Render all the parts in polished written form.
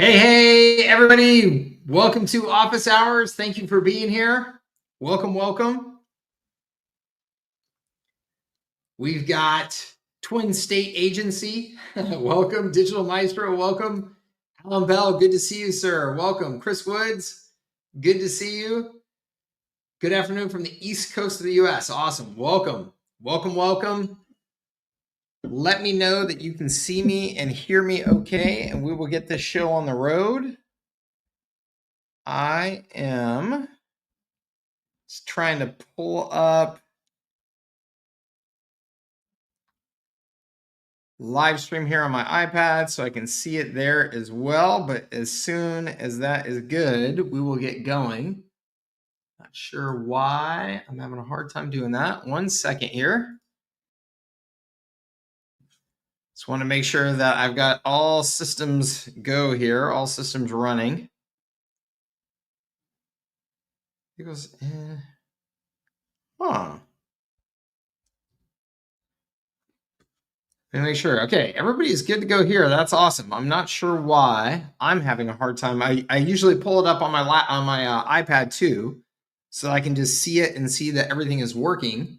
Hey, everybody. Welcome to Office Hours. Thank you for being here. Welcome. We've got Twin State Agency. Welcome. Digital Maestro. Welcome. Alan Bell. Good to see you, sir. Welcome. Chris Woods. Good to see you. Good afternoon from the East Coast of the U.S. Awesome. Welcome. Let me know that you can see me and hear me okay, and we will get this show on the road. I am just trying to pull up live stream here on my iPad so I can see it there as well. But as soon as that is good, we will get going. Not sure why I'm having a hard time doing that. 1 second here. Just want to make sure that I've got all systems go here, all systems running. It goes, Let me make sure. Okay, everybody's good to go here. That's awesome. I'm not sure why I'm having a hard time. I usually pull it up on my iPad too, so I can just see it and see that everything is working.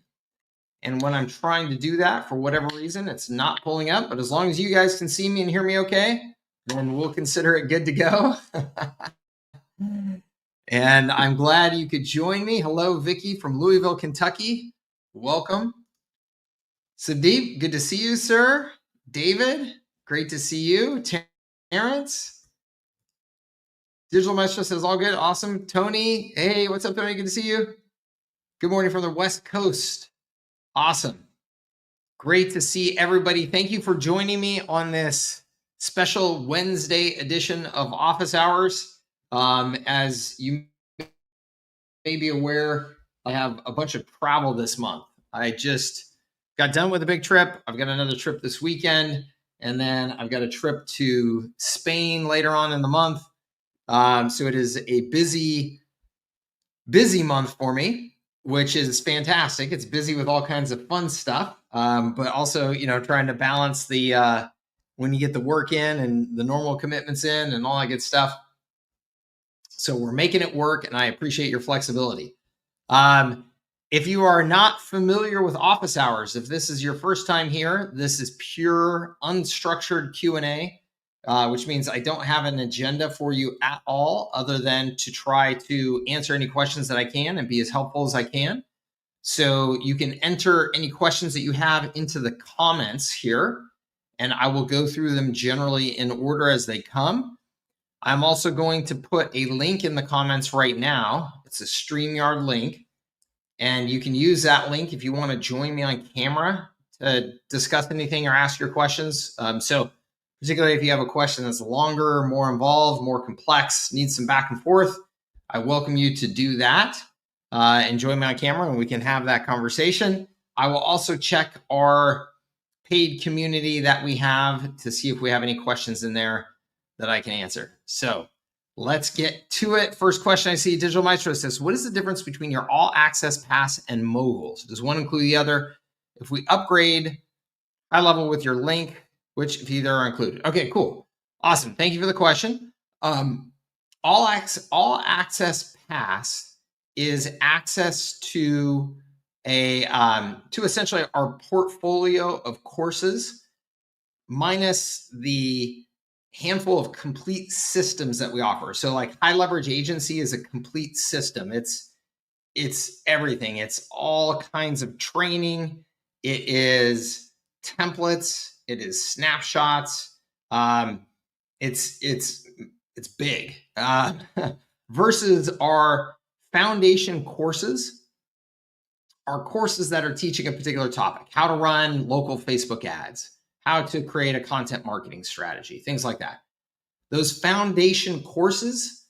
And when I'm trying to do that, for whatever reason, it's not pulling up. But as long as you guys can see me and hear me okay, then we'll consider it good to go. And I'm glad you could join me. Hello, Vicky from Louisville, Kentucky. Welcome. Sandeep, good to see you, sir. David, great to see you. Terrence, Digital Maestro says all good. Awesome. Tony, hey, what's up, Tony? Good to see you. Good morning from the West Coast. Awesome. Great to see everybody. Thank you for joining me on this special Wednesday edition of Office Hours. As you may be aware, I have a bunch of travel this month. I just got done with a big trip. I've got another trip this weekend, and then I've got a trip to Spain later on in the month. So it is a busy month for me, which is fantastic. It's busy with all kinds of fun stuff, but also, trying to balance the when you get the work in and the normal commitments in and all that good stuff. So we're making it work, and I appreciate your flexibility. If you are not familiar with Office Hours, if this is your first time here, this is pure unstructured Q&A, which means I don't have an agenda for you at all other than to try to answer any questions that I can and be as helpful as I can. So you can enter any questions that you have into the comments here, and I will go through them generally in order as they come. I'm also going to put a link in the comments right now. It's a Streamyard link. And you can use that link if you want to join me on camera to discuss anything or ask your questions. So particularly if you have a question that's longer, more involved, more complex, needs some back and forth, I welcome you to do that and join me on camera, and we can have that conversation. I will also check our paid community that we have to see if we have any questions in there that I can answer. So let's get to it. First question I see, Digital Maestro says, what is the difference between your all access pass and Moguls? Does one include the other? If we upgrade HighLevel with your link, which if either are included? Okay, cool. Awesome. Thank you for the question. All access pass is access to to essentially our portfolio of courses minus the handful of complete systems that we offer. So like High Leverage Agency is a complete system. It's everything. It's all kinds of training. It is templates. It is snapshots. It's big. Versus our foundation courses, are courses that are teaching a particular topic, how to run local Facebook ads, how to create a content marketing strategy, things like that. Those foundation courses,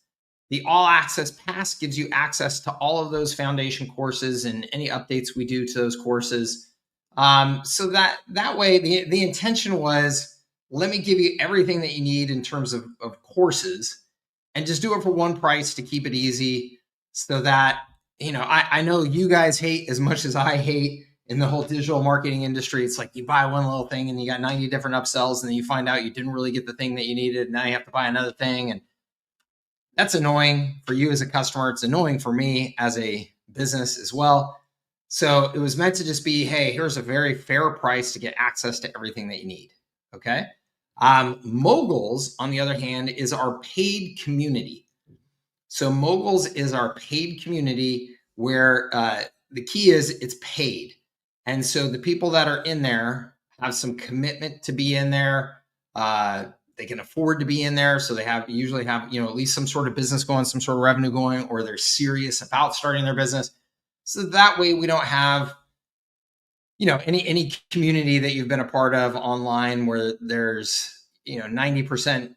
the All Access Pass gives you access to all of those foundation courses and any updates we do to those courses. So that way, the intention was, let me give you everything that you need in terms of courses and just do it for one price to keep it easy so that, I know you guys hate as much as I hate in the whole digital marketing industry, it's like you buy one little thing and you got 90 different upsells, and then you find out you didn't really get the thing that you needed. Now you have to buy another thing. And that's annoying for you as a customer. It's annoying for me as a business as well. So it was meant to just be, hey, here's a very fair price to get access to everything that you need. Okay. Moguls, on the other hand, is our paid community. So Moguls is our paid community where the key is it's paid. And so the people that are in there have some commitment to be in there. They can afford to be in there. So they usually have, at least some sort of business going, some sort of revenue going, or they're serious about starting their business. So that way we don't have, any community that you've been a part of online where there's, 90%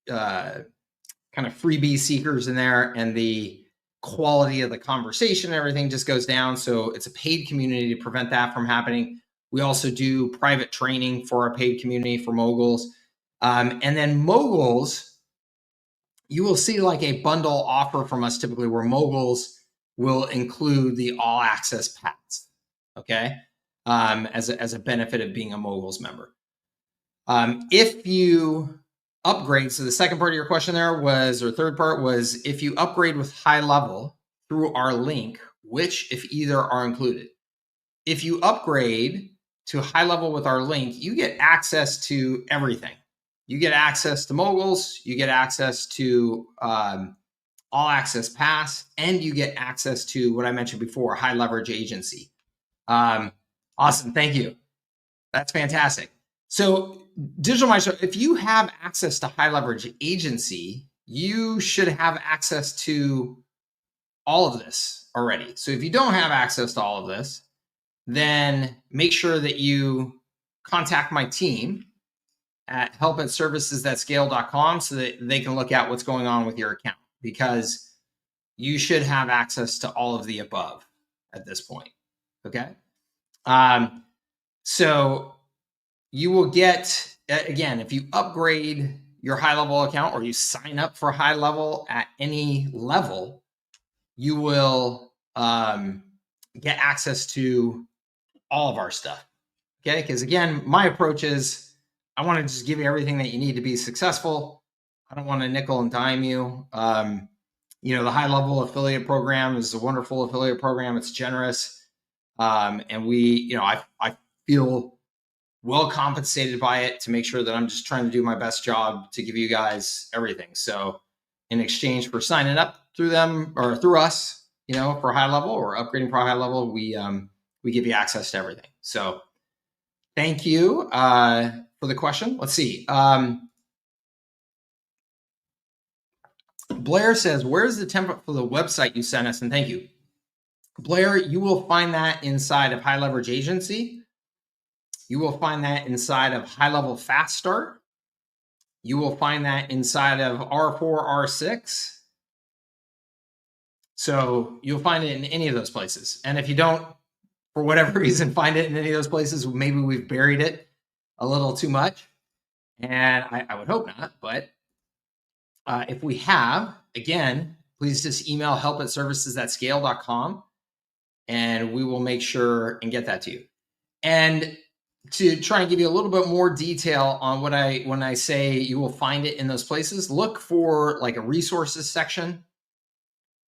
kind of freebie seekers in there, and the quality of the conversation and everything just goes down. So it's a paid community to prevent that from happening. We also do private training for our paid community for Moguls. And then Moguls, you will see like a bundle offer from us typically where Moguls will include the all access pass, okay, as a benefit of being a Moguls member. If you upgrade, so the second part of your question there was, or third part was, if you upgrade with HighLevel through our link, which if either are included. If you upgrade to HighLevel with our link, you get access to everything. You get access to Moguls, you get access to all access pass, and you get access to what I mentioned before, high leverage agency. Awesome, thank you. That's fantastic. So Digital Maestro, if you have access to high leverage agency, you should have access to all of this already. So if you don't have access to all of this, then make sure that you contact my team at help@servicesthatscale.com so that they can look at what's going on with your account, because you should have access to all of the above at this point. Okay. So you will get, again, if you upgrade your HighLevel account or you sign up for HighLevel at any level, you will get access to all of our stuff. Okay. Because again, my approach is I want to just give you everything that you need to be successful. I don't want to nickel and dime you. The HighLevel affiliate program is a wonderful affiliate program. It's generous. And we, I feel well compensated by it to make sure that I'm just trying to do my best job to give you guys everything. So in exchange for signing up through them or through us, for HighLevel or upgrading for HighLevel, we give you access to everything. So thank you for the question. Let's see. Blair says, where's the template for the website you sent us? And thank you. Blair, you will find that inside of High Leverage Agency. You will find that inside of HighLevel Fast Start. You will find that inside of R4, R6. So you'll find it in any of those places. And if you don't, for whatever reason, find it in any of those places, maybe we've buried it a little too much. And I would hope not. But if we have, again, please just email help@servicesthatscale.com and we will make sure and get that to you. And to try and give you a little bit more detail on when I say you will find it in those places, look for like a resources section,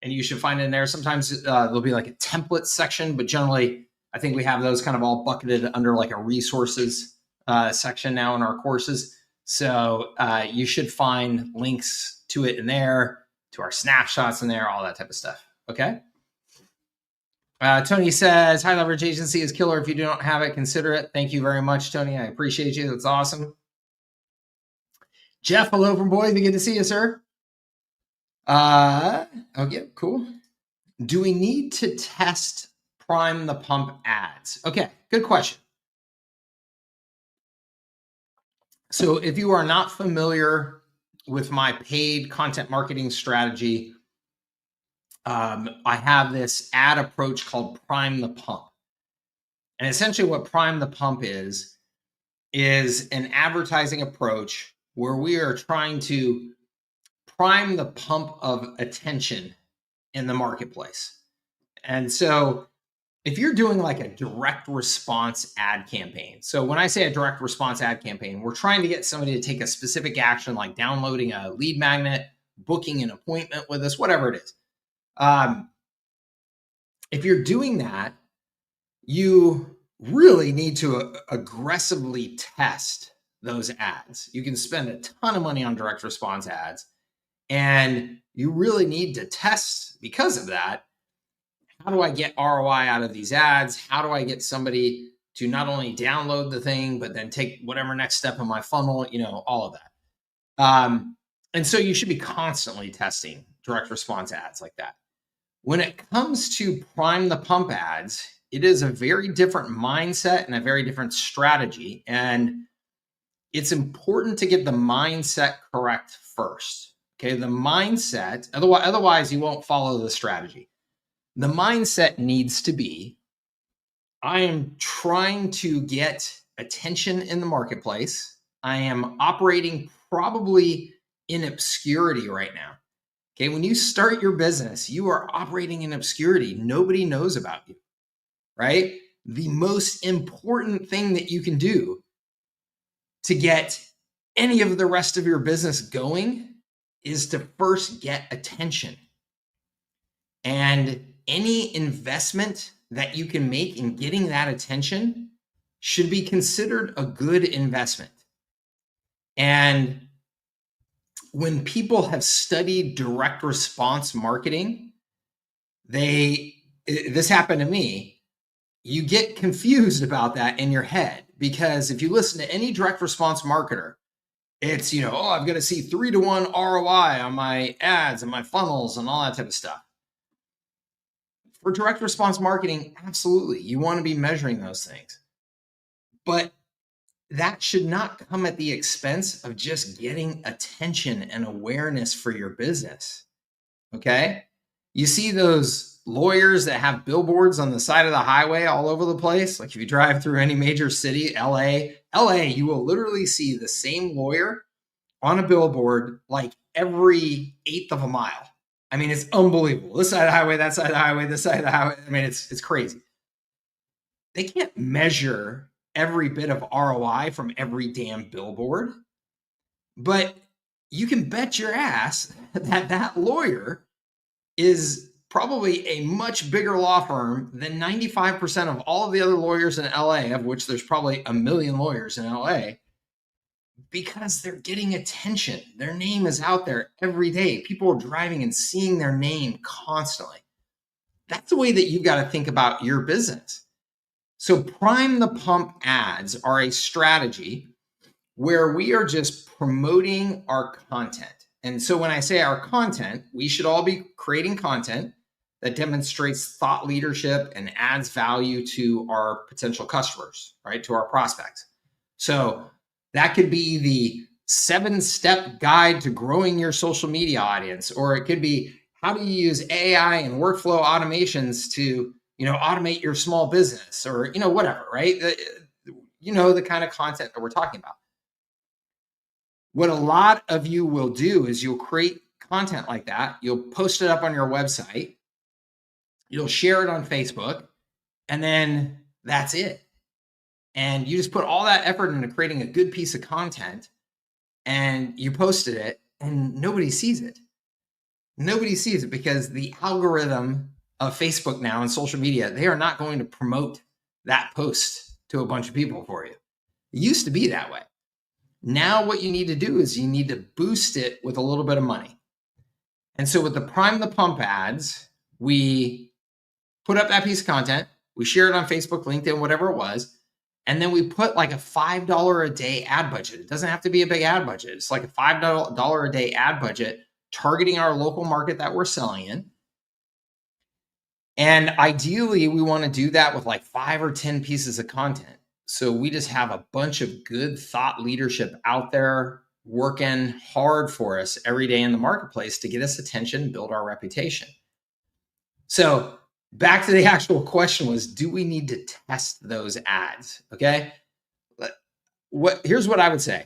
and you should find it in there. Sometimes there'll be like a template section, but generally I think we have those kind of all bucketed under like a resources section now in our courses. So you should find links to it in there, to our snapshots in there, all that type of stuff. Okay. Tony says, high leverage agency is killer. If you don't have it, consider it. Thank you very much, Tony. I appreciate you. That's awesome. Jeff, hello from Boise. Good to see you, sir. Okay, cool. Do we need to test prime the pump ads? Okay, good question. So if you are not familiar with my paid content marketing strategy, I have this ad approach called Prime the Pump. And essentially what Prime the Pump is an advertising approach where we are trying to prime the pump of attention in the marketplace. And so if you're doing like a direct response ad campaign, so when I say a direct response ad campaign, we're trying to get somebody to take a specific action like downloading a lead magnet, booking an appointment with us, whatever it is. If you're doing that, you really need to aggressively test those ads. You can spend a ton of money on direct response ads, and you really need to test because of that. How do I get ROI out of these ads? How do I get somebody to not only download the thing, but then take whatever next step in my funnel, all of that. And so you should be constantly testing direct response ads like that. When it comes to prime the pump ads, it is a very different mindset and a very different strategy. And it's important to get the mindset correct first. Okay, the mindset, otherwise you won't follow the strategy. The mindset needs to be, I am trying to get attention in the marketplace. I am operating probably in obscurity right now. Okay, when you start your business, you are operating in obscurity. Nobody knows about you, right? The most important thing that you can do to get any of the rest of your business going is to first get attention. And any investment that you can make in getting that attention should be considered a good investment. And when people have studied direct response marketing, this happened to me, you get confused about that in your head, because if you listen to any direct response marketer, it's, I'm going to see 3-to-1 ROI on my ads and my funnels and all that type of stuff. For direct response marketing, absolutely, you want to be measuring those things. But that should not come at the expense of just getting attention and awareness for your business. Okay? You see those lawyers that have billboards on the side of the highway all over the place? Like if you drive through any major city, LA, you will literally see the same lawyer on a billboard like every eighth of a mile. I mean, it's unbelievable. This side of the highway, that side of the highway, this side of the highway. I mean, it's crazy. They can't measure every bit of ROI from every damn billboard, but you can bet your ass that lawyer is probably a much bigger law firm than 95% of all of the other lawyers in LA, of which there's probably 1 million lawyers in LA, because they're getting attention. Their name is out there every day. People are driving and seeing their name constantly. That's the way that you've got to think about your business. So prime the pump ads are a strategy where we are just promoting our content. And so when I say our content, we should all be creating content that demonstrates thought leadership and adds value to our potential customers, right? To our prospects. So that could be the 7-step guide to growing your social media audience, or it could be how do you use AI and workflow automations to, automate your small business, or, whatever, right? The kind of content that we're talking about. What a lot of you will do is you'll create content like that. You'll post it up on your website. You'll share it on Facebook, and then that's it. And you just put all that effort into creating a good piece of content, and you posted it, and nobody sees it. Nobody sees it because the algorithm of Facebook now and social media, they are not going to promote that post to a bunch of people for you. It used to be that way. Now what you need to do is you need to boost it with a little bit of money. And so with the prime the pump ads, we put up that piece of content, we share it on Facebook, LinkedIn, whatever it was, and then we put like a $5 a day ad budget. It doesn't have to be a big ad budget. It's like a $5 a day ad budget targeting our local market that we're selling in. And ideally, we want to do that with like 5 or 10 pieces of content. So we just have a bunch of good thought leadership out there working hard for us every day in the marketplace to get us attention, build our reputation. So back to the actual question was, do we need to test those ads? Okay. Here's what I would say.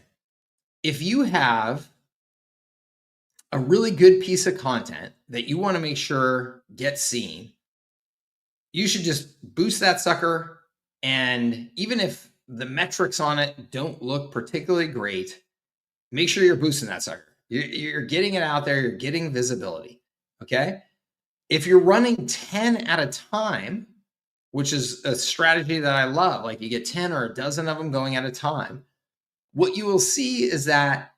If you have a really good piece of content that you want to make sure gets seen, you should just boost that sucker. And even if the metrics on it don't look particularly great, make sure you're boosting that sucker. You're getting it out there. You're getting visibility. Okay. If you're running 10 at a time, which is a strategy that I love, like you get 10 or a dozen of them going at a time, what you will see is that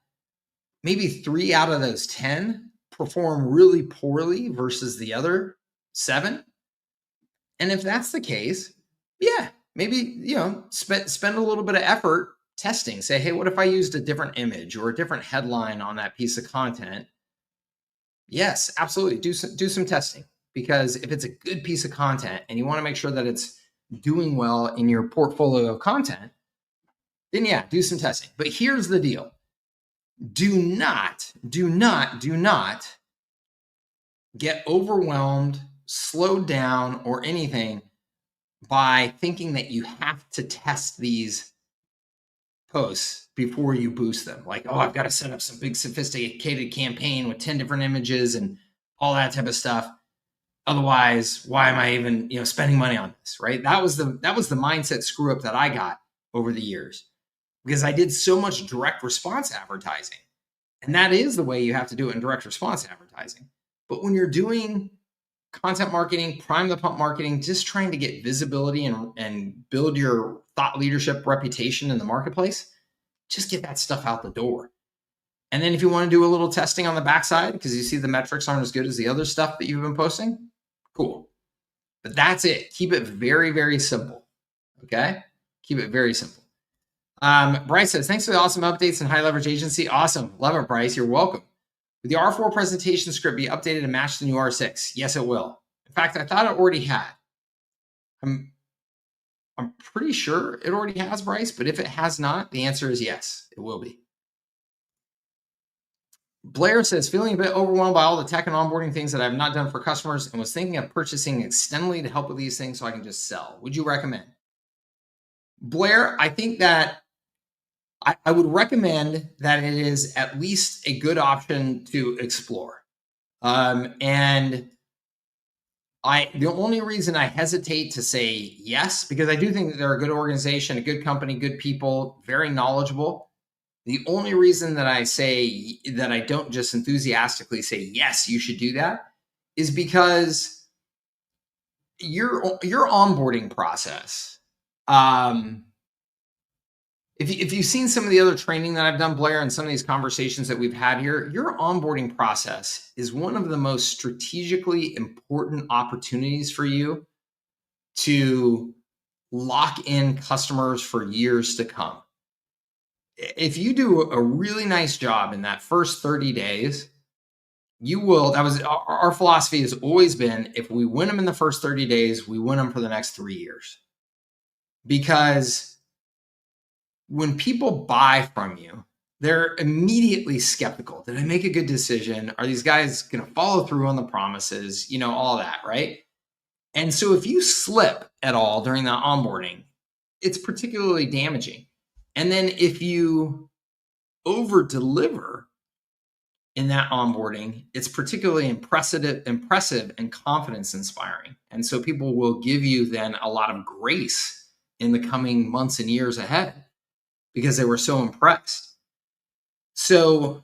maybe 3 out of those 10 perform really poorly versus the other 7. And if that's the case, yeah, maybe, spend a little bit of effort testing. Say, hey, what if I used a different image or a different headline on that piece of content? Yes, absolutely. Do some testing, because if it's a good piece of content and you want to make sure that it's doing well in your portfolio of content, then yeah, do some testing. But here's the deal. Do not get overwhelmed, slowed down, or anything by thinking that you have to test these posts before you boost them. Like, oh, I've got to set up some big sophisticated campaign with 10 different images and all that type of stuff. Otherwise, why am I even, spending money on this, right? That was the mindset screw up that I got over the years, because I did so much direct response advertising. And that is the way you have to do it in direct response advertising. But when you're doing content marketing, prime the pump marketing, just trying to get visibility and build your thought leadership reputation in the marketplace, just get that stuff out the door. And then if you want to do a little testing on the backside, because you see the metrics aren't as good as the other stuff that you've been posting, cool. But that's it. Keep it very, very simple. Okay? Keep it very simple. Bryce says, thanks for the awesome updates in high leverage agency. Awesome. Love it, Bryce. You're welcome. Will the R4 presentation script be updated and match the new R6? Yes, it will. In fact, I thought it already had. I'm pretty sure it already has, Bryce, but if it has not, the answer is yes, it will be. Blair says, feeling a bit overwhelmed by all the tech and onboarding things that I've not done for customers, and was thinking of purchasing Extendly to help with these things so I can just sell. Would you recommend? Blair, I think that I would recommend that it is at least a good option to explore. And the only reason I hesitate to say yes, because I do think that they're a good organization, a good company, good people, very knowledgeable. The only reason that I say that I don't just enthusiastically say, yes, you should do that, is because your onboarding process, if you've seen some of the other training that I've done, Blair, and some of these conversations that we've had here, your onboarding process is one of the most strategically important opportunities for you to lock in customers for years to come. If you do a really nice job in that first 30 days, you will. That was our philosophy has always been, if we win them in the first 30 days, we win them for the next 3 years. Because when people buy from you, they're immediately skeptical. Did I make a good decision? Are these guys going to follow through on the promises? All that, right? And so if you slip at all during that onboarding, it's particularly damaging. And then if you over-deliver in that onboarding, it's particularly impressive and confidence inspiring. And so people will give you then a lot of grace in the coming months and years ahead, because they were so impressed. So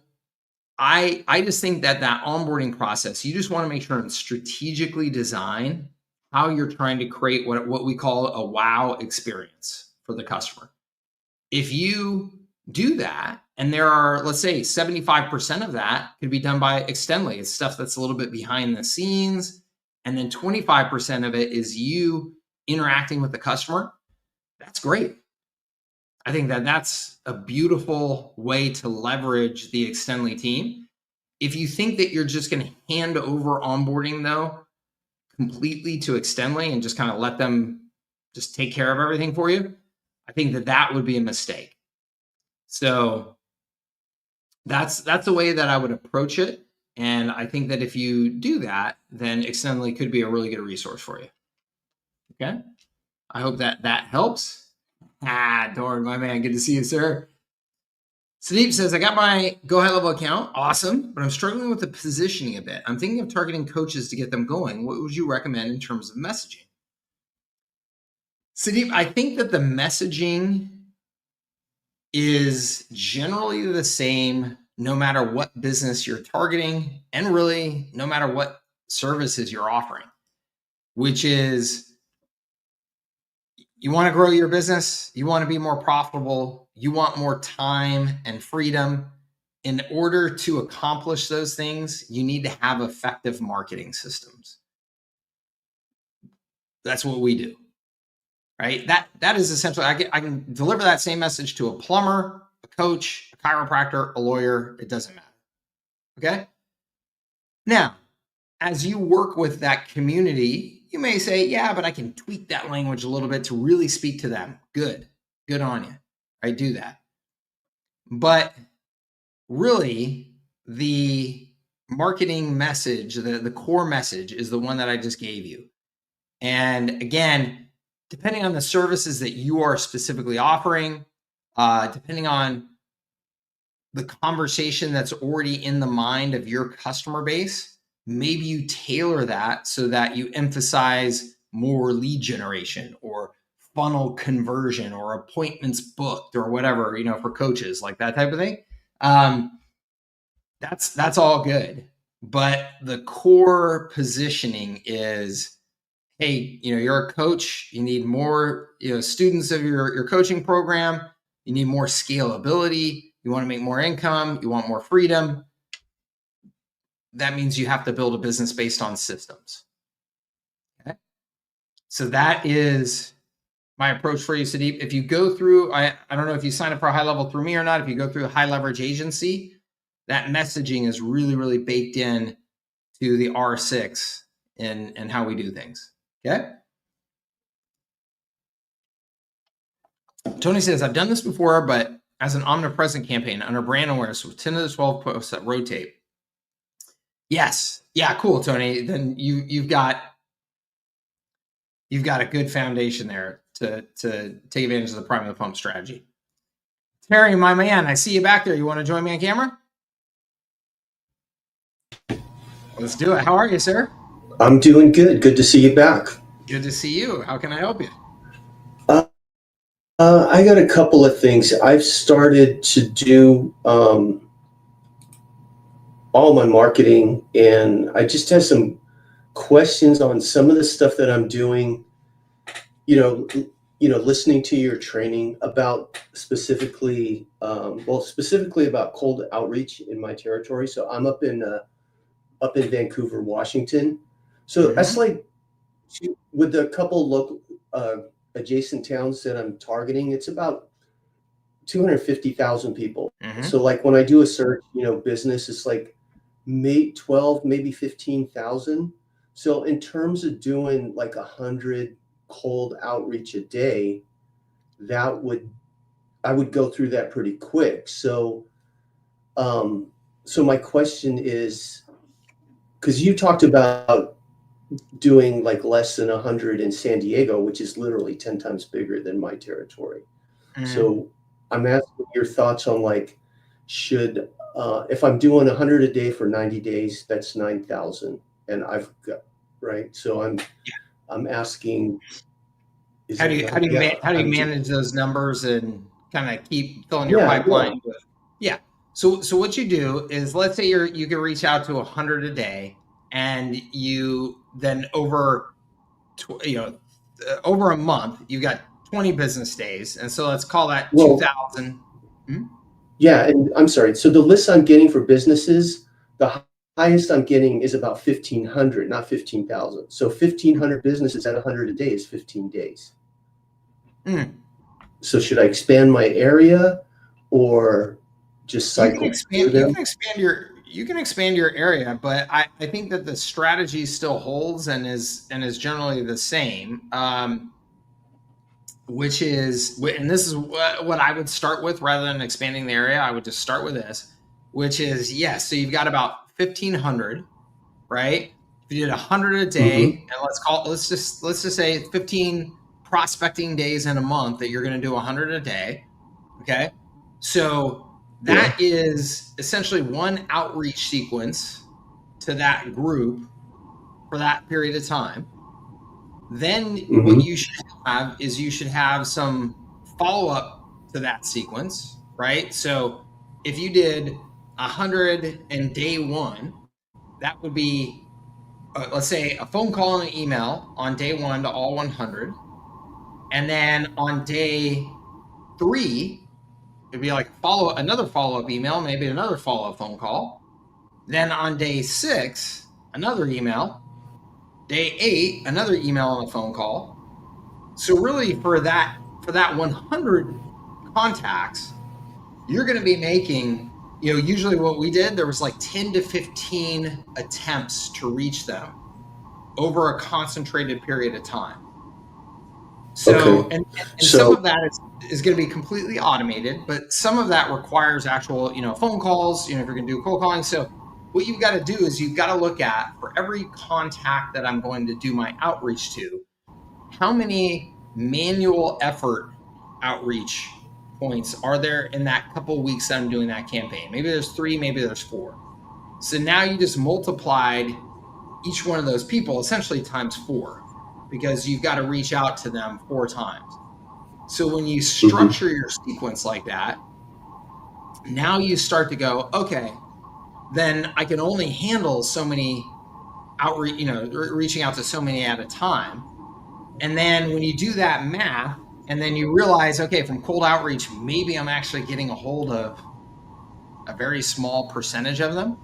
I just think that onboarding process, you just want to make sure and strategically design how you're trying to create what we call a wow experience for the customer. If you do that, and there are, let's say 75% of that could be done by Extendly. It's stuff that's a little bit behind the scenes. And then 25% of it is you interacting with the customer. That's great. I think that that's a beautiful way to leverage the Extendly team. If you think that you're just going to hand over onboarding, though, completely to Extendly and just kind of let them just take care of everything for you, I think that would be a mistake. So that's the way that I would approach it. And I think that if you do that, then Extendly could be a really good resource for you. Okay. I hope that helps. Dorn, my man, good to see you, sir. Sudeep says, I got my Go HighLevel account. Awesome. But I'm struggling with the positioning a bit. I'm thinking of targeting coaches to get them going. What would you recommend in terms of messaging? Sudeep, I think that the messaging is generally the same no matter what business you're targeting and really no matter what services you're offering, which is you want to grow your business, you want to be more profitable, you want more time and freedom. In order to accomplish those things, you need to have effective marketing systems. That's what we do, right? That is essentially, I can deliver that same message to a plumber, a coach, a chiropractor, a lawyer. It doesn't matter. Okay. Now, as you work with that community, you may say, yeah, but I can tweak that language a little bit to really speak to them. Good on you. I do that. But really, the marketing message, the core message is the one that I just gave you. And again, depending on the services that you are specifically offering, depending on the conversation that's already in the mind of your customer base, maybe you tailor that so that you emphasize more lead generation or funnel conversion or appointments booked or whatever, for coaches, like that type of thing. That's all good. But the core positioning is, hey, you're a coach, you need more, students of your coaching program, you need more scalability, you want to make more income, you want more freedom. That means you have to build a business based on systems. Okay. So that is my approach for you, Sudeep. If you go through, I don't know if you sign up for HighLevel through me or not, if you go through a high leverage agency, that messaging is really, really baked in to the R6 and how we do things. Okay. Tony says, I've done this before, but as an omnipresent campaign under brand awareness with 10 to 12 posts that rotate. Yes. Yeah, cool, Tony. Then you've got a good foundation there to take advantage of the prime of the pump strategy. Terry, my man, I see you back there. You want to join me on camera? Let's do it. How are you, sir? I'm doing good. Good to see you back. Good to see you. How can I help you? I got a couple of things. I've started to do all my marketing, and I just have some questions on some of the stuff that I'm doing. Listening to your training about specifically about cold outreach in my territory. So I'm up in Vancouver, Washington. So that's like with a couple local adjacent towns that I'm targeting, it's about 250,000 people. So like when I do a search, business, it's like 12, maybe 15,000. So in terms of doing like 100 cold outreach a day, I would go through that pretty quick. So my question is, because you talked about doing like less than 100 in San Diego, which is literally 10 times bigger than my territory. So I'm asking your thoughts on like, should, if I'm doing 100 a day for 90 days, that's 9,000, and I've got, right. So I'm asking, how do you manage those numbers and kind of keep filling your pipeline? Yeah. So what you do is, let's say you can reach out to 100 a day, and you then over a month, you've got 20 business days. And so let's call that 2,000. Yeah. And I'm sorry. So the list I'm getting for businesses, the highest I'm getting is about 1,500, not 15,000. So 1,500 businesses at 100 a day is 15 days. So should I expand my area or just cycle? You can expand your area, but I think that the strategy still holds and is generally the same. Which is, and this is what I would start with rather than expanding the area. I would just start with this, which is, yes. So you've got about 1,500, right? If you did 100 a day, and let's just say 15 prospecting days in a month that you're going to do 100 a day. Okay. So that is essentially one outreach sequence to that group for that period of time. Then what you should have is you should have some follow-up to that sequence, right? So if you did 100 in day one, that would be, let's say, a phone call and an email on day one to all 100. And then on day 3, it'd be like another follow-up email, maybe another follow-up phone call. Then on day 6, another email. Day 8, another email and a phone call. So really for that 100 contacts, you're going to be making, usually what we did, there was like 10 to 15 attempts to reach them over a concentrated period of time. So, Okay. and some of that is going to be completely automated, but some of that requires actual, phone calls, if you're going to do cold calling. So what you've got to do is you've got to look at, for every contact that I'm going to do my outreach to, how many manual effort outreach points are there in that couple of weeks that I'm doing that campaign? Maybe there's 3, maybe there's 4. So now you just multiplied each one of those people essentially times 4, because you've got to reach out to them 4 times. So when you structure your sequence like that, now you start to go, okay, then I can only handle so many outreach, reaching out to so many at a time. And then when you do that math, and then you realize, okay, from cold outreach, maybe I'm actually getting a hold of a very small percentage of them.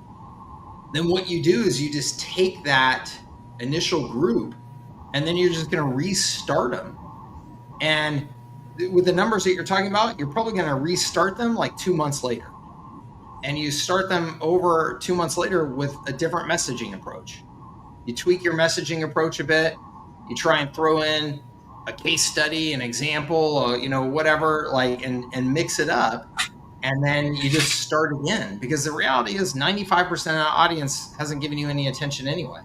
Then what you do is you just take that initial group, and then you're just going to restart them. And with the numbers that you're talking about, you're probably going to restart them like 2 months later. And you start them over 2 months later with a different messaging approach. You tweak your messaging approach a bit. You try and throw in a case study, an example, whatever, and mix it up. And then you just start again, because the reality is 95% of the audience hasn't given you any attention anyway.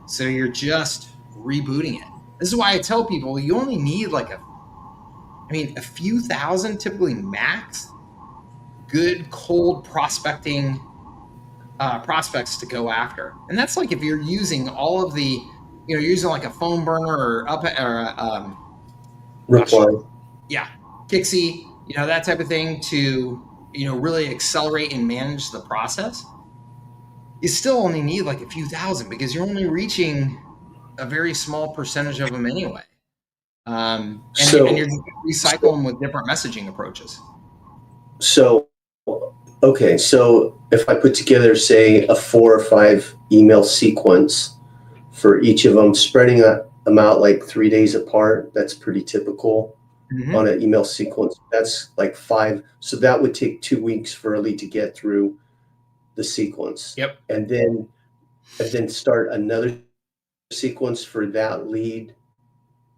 So you're just rebooting it. This is why I tell people you only need a few thousand, typically max, good cold prospecting prospects to go after. And that's like if you're using all of the, you're using like a phone burner or reply. Yeah, Kixie, that type of thing to, really accelerate and manage the process. You still only need like a few thousand, because you're only reaching a very small percentage of them anyway. And you're recycling them with different messaging approaches. So, okay, so if I put together, say, a 4 or 5 email sequence for each of them, spreading them out like 3 days apart, that's pretty typical on an email sequence. That's like 5. So that would take 2 weeks for a lead to get through the sequence. Yep. And then start another sequence for that lead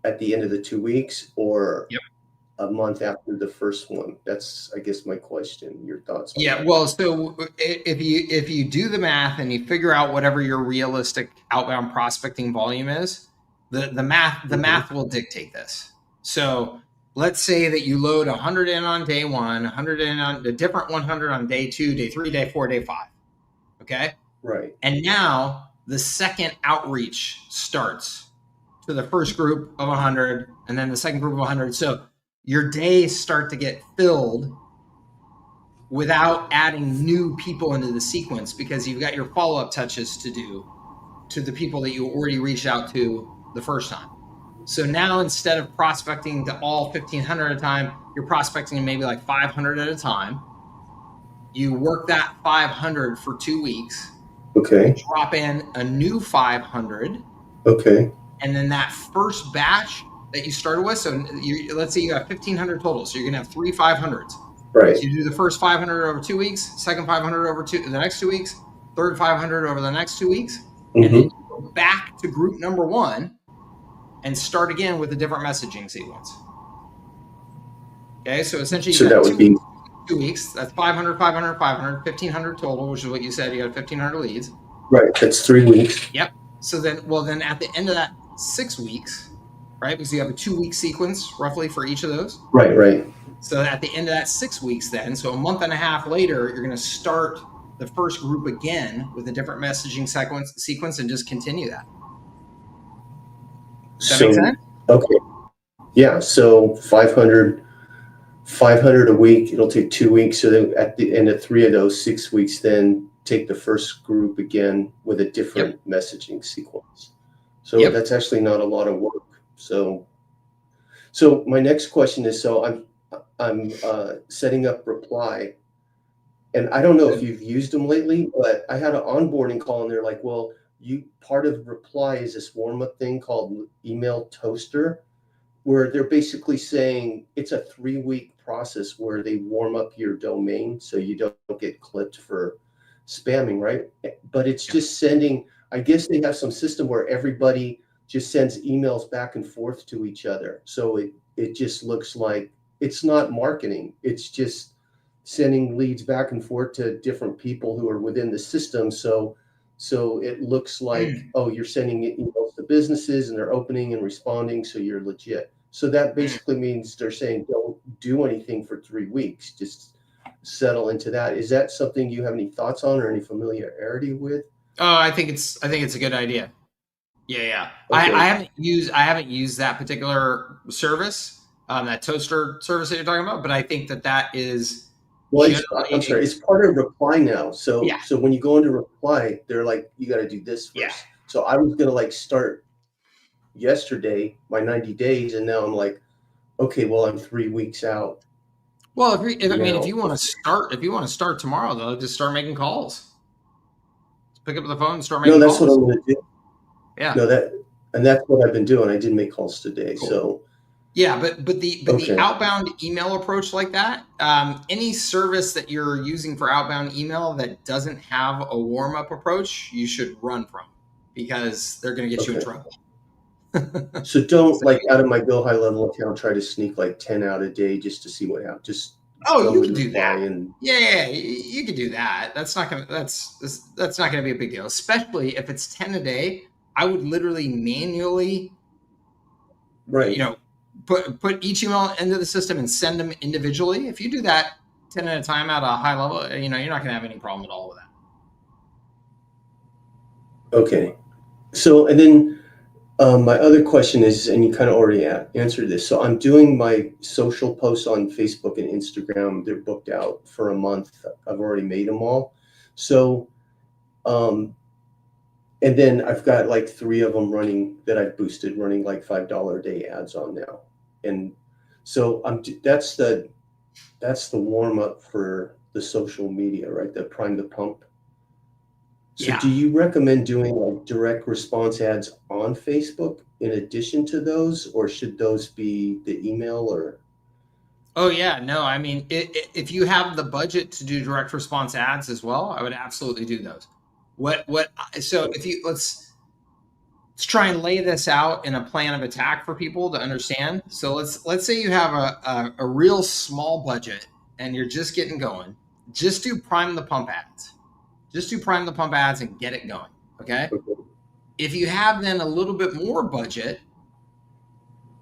at the end of the 2 weeks, or a month after the first one. That's, I guess, my question. Your thoughts on that? Well, so if you do the math and you figure out whatever your realistic outbound prospecting volume is, the math will dictate this. So let's say that you load 100 in on day 1, 100 in on the different 100 on day 2, day 3, day 4, day 5. Okay. Right. And now the second outreach starts to the first group of 100, and then the second group of 100. So your days start to get filled without adding new people into the sequence, because you've got your follow-up touches to do to the people that you already reached out to the first time. So now, instead of prospecting to all 1,500 at a time, you're prospecting maybe like 500 at a time. You work that 500 for 2 weeks. Okay. Drop in a new 500. Okay. And then that first batch that you started with, so let's say you have 1,500 total, so you're going to have 3 500s. Right. So you do the first 500 over 2 weeks, second 500 over the next 2 weeks, third 500 over the next 2 weeks, and then you go back to group number 1 and start again with a different messaging sequence. Okay, so essentially you got 2 weeks. That's 500, 500, 500, 1,500 total, which is what you said. You got 1,500 leads. Right, that's 3 weeks. Yep. So then at the end of that 6 weeks, right, because you have a 2-week sequence roughly for each of those. Right. So at the end of that 6 weeks then, so a month and a half later, you're going to start the first group again with a different messaging sequence and just continue that. Does that make sense? Okay. Yeah, so 500 a week. It'll take 2 weeks. So then at the end of 3 of those 6 weeks, then take the first group again with a different messaging sequence. So that's actually not a lot of work. So my next question is, so I'm setting up Reply, and I don't know if you've used them lately, but I had an onboarding call and they're like, well, part of Reply is this warm up thing called Email Toaster, where they're basically saying it's a 3-week process where they warm up your domain so you don't get clipped for spamming, right? But it's just sending, I guess they have some system where everybody just sends emails back and forth to each other. So it just looks like it's not marketing. It's just sending leads back and forth to different people who are within the system. So it looks like, oh, you're sending emails to businesses and they're opening and responding, so you're legit. So that basically means they're saying don't do anything for 3 weeks. Just settle into that. Is that something you have any thoughts on or any familiarity with? Oh, I think it's a good idea. Yeah. Okay. I haven't used that particular service, that toaster service that you're talking about, but I think that is. Well, I'm sorry, it's part of Reply now. So when you go into Reply, they're like, you got to do this first. Yeah. So I was gonna like start yesterday my 90 days, and now I'm like, okay, well, I'm 3 weeks out. Well, if you want to start tomorrow, though, just start making calls. Just pick up the phone and start making calls. No, that's what I'm gonna do. Yeah. No, that's what I've been doing. I did make calls today. Cool. So yeah, but the outbound email approach like that, any service that you're using for outbound email that doesn't have a warm up approach, you should run from, because they're going to get you in trouble. So don't out of my Go HighLevel account try to sneak like 10 out a day just to see what happens. Just you can do that. Yeah, you can do that. That's not gonna be a big deal, especially if it's 10 a day. I would literally manually, put each email into the system and send them individually. If you do that 10 at a time at a high level, you're not going to have any problem at all with that. Okay. So, and then my other question is, and you kind of already answered this. So I'm doing my social posts on Facebook and Instagram. They're booked out for a month. I've already made them all. So, and then I've got like 3 of them running that I've boosted, running like $5 a day ads on now. And so that's the warm up for the social media, right? The prime the pump. So do you recommend doing like direct response ads on Facebook in addition to those, or should those be the email or? Oh yeah, no, I mean, if you have the budget to do direct response ads as well, I would absolutely do those. So if you, let's try and lay this out in a plan of attack for people to understand. So let's say you have a real small budget and you're just getting going. Just do prime the pump ads. Just do prime the pump ads and get it going. Okay. If you have then a little bit more budget,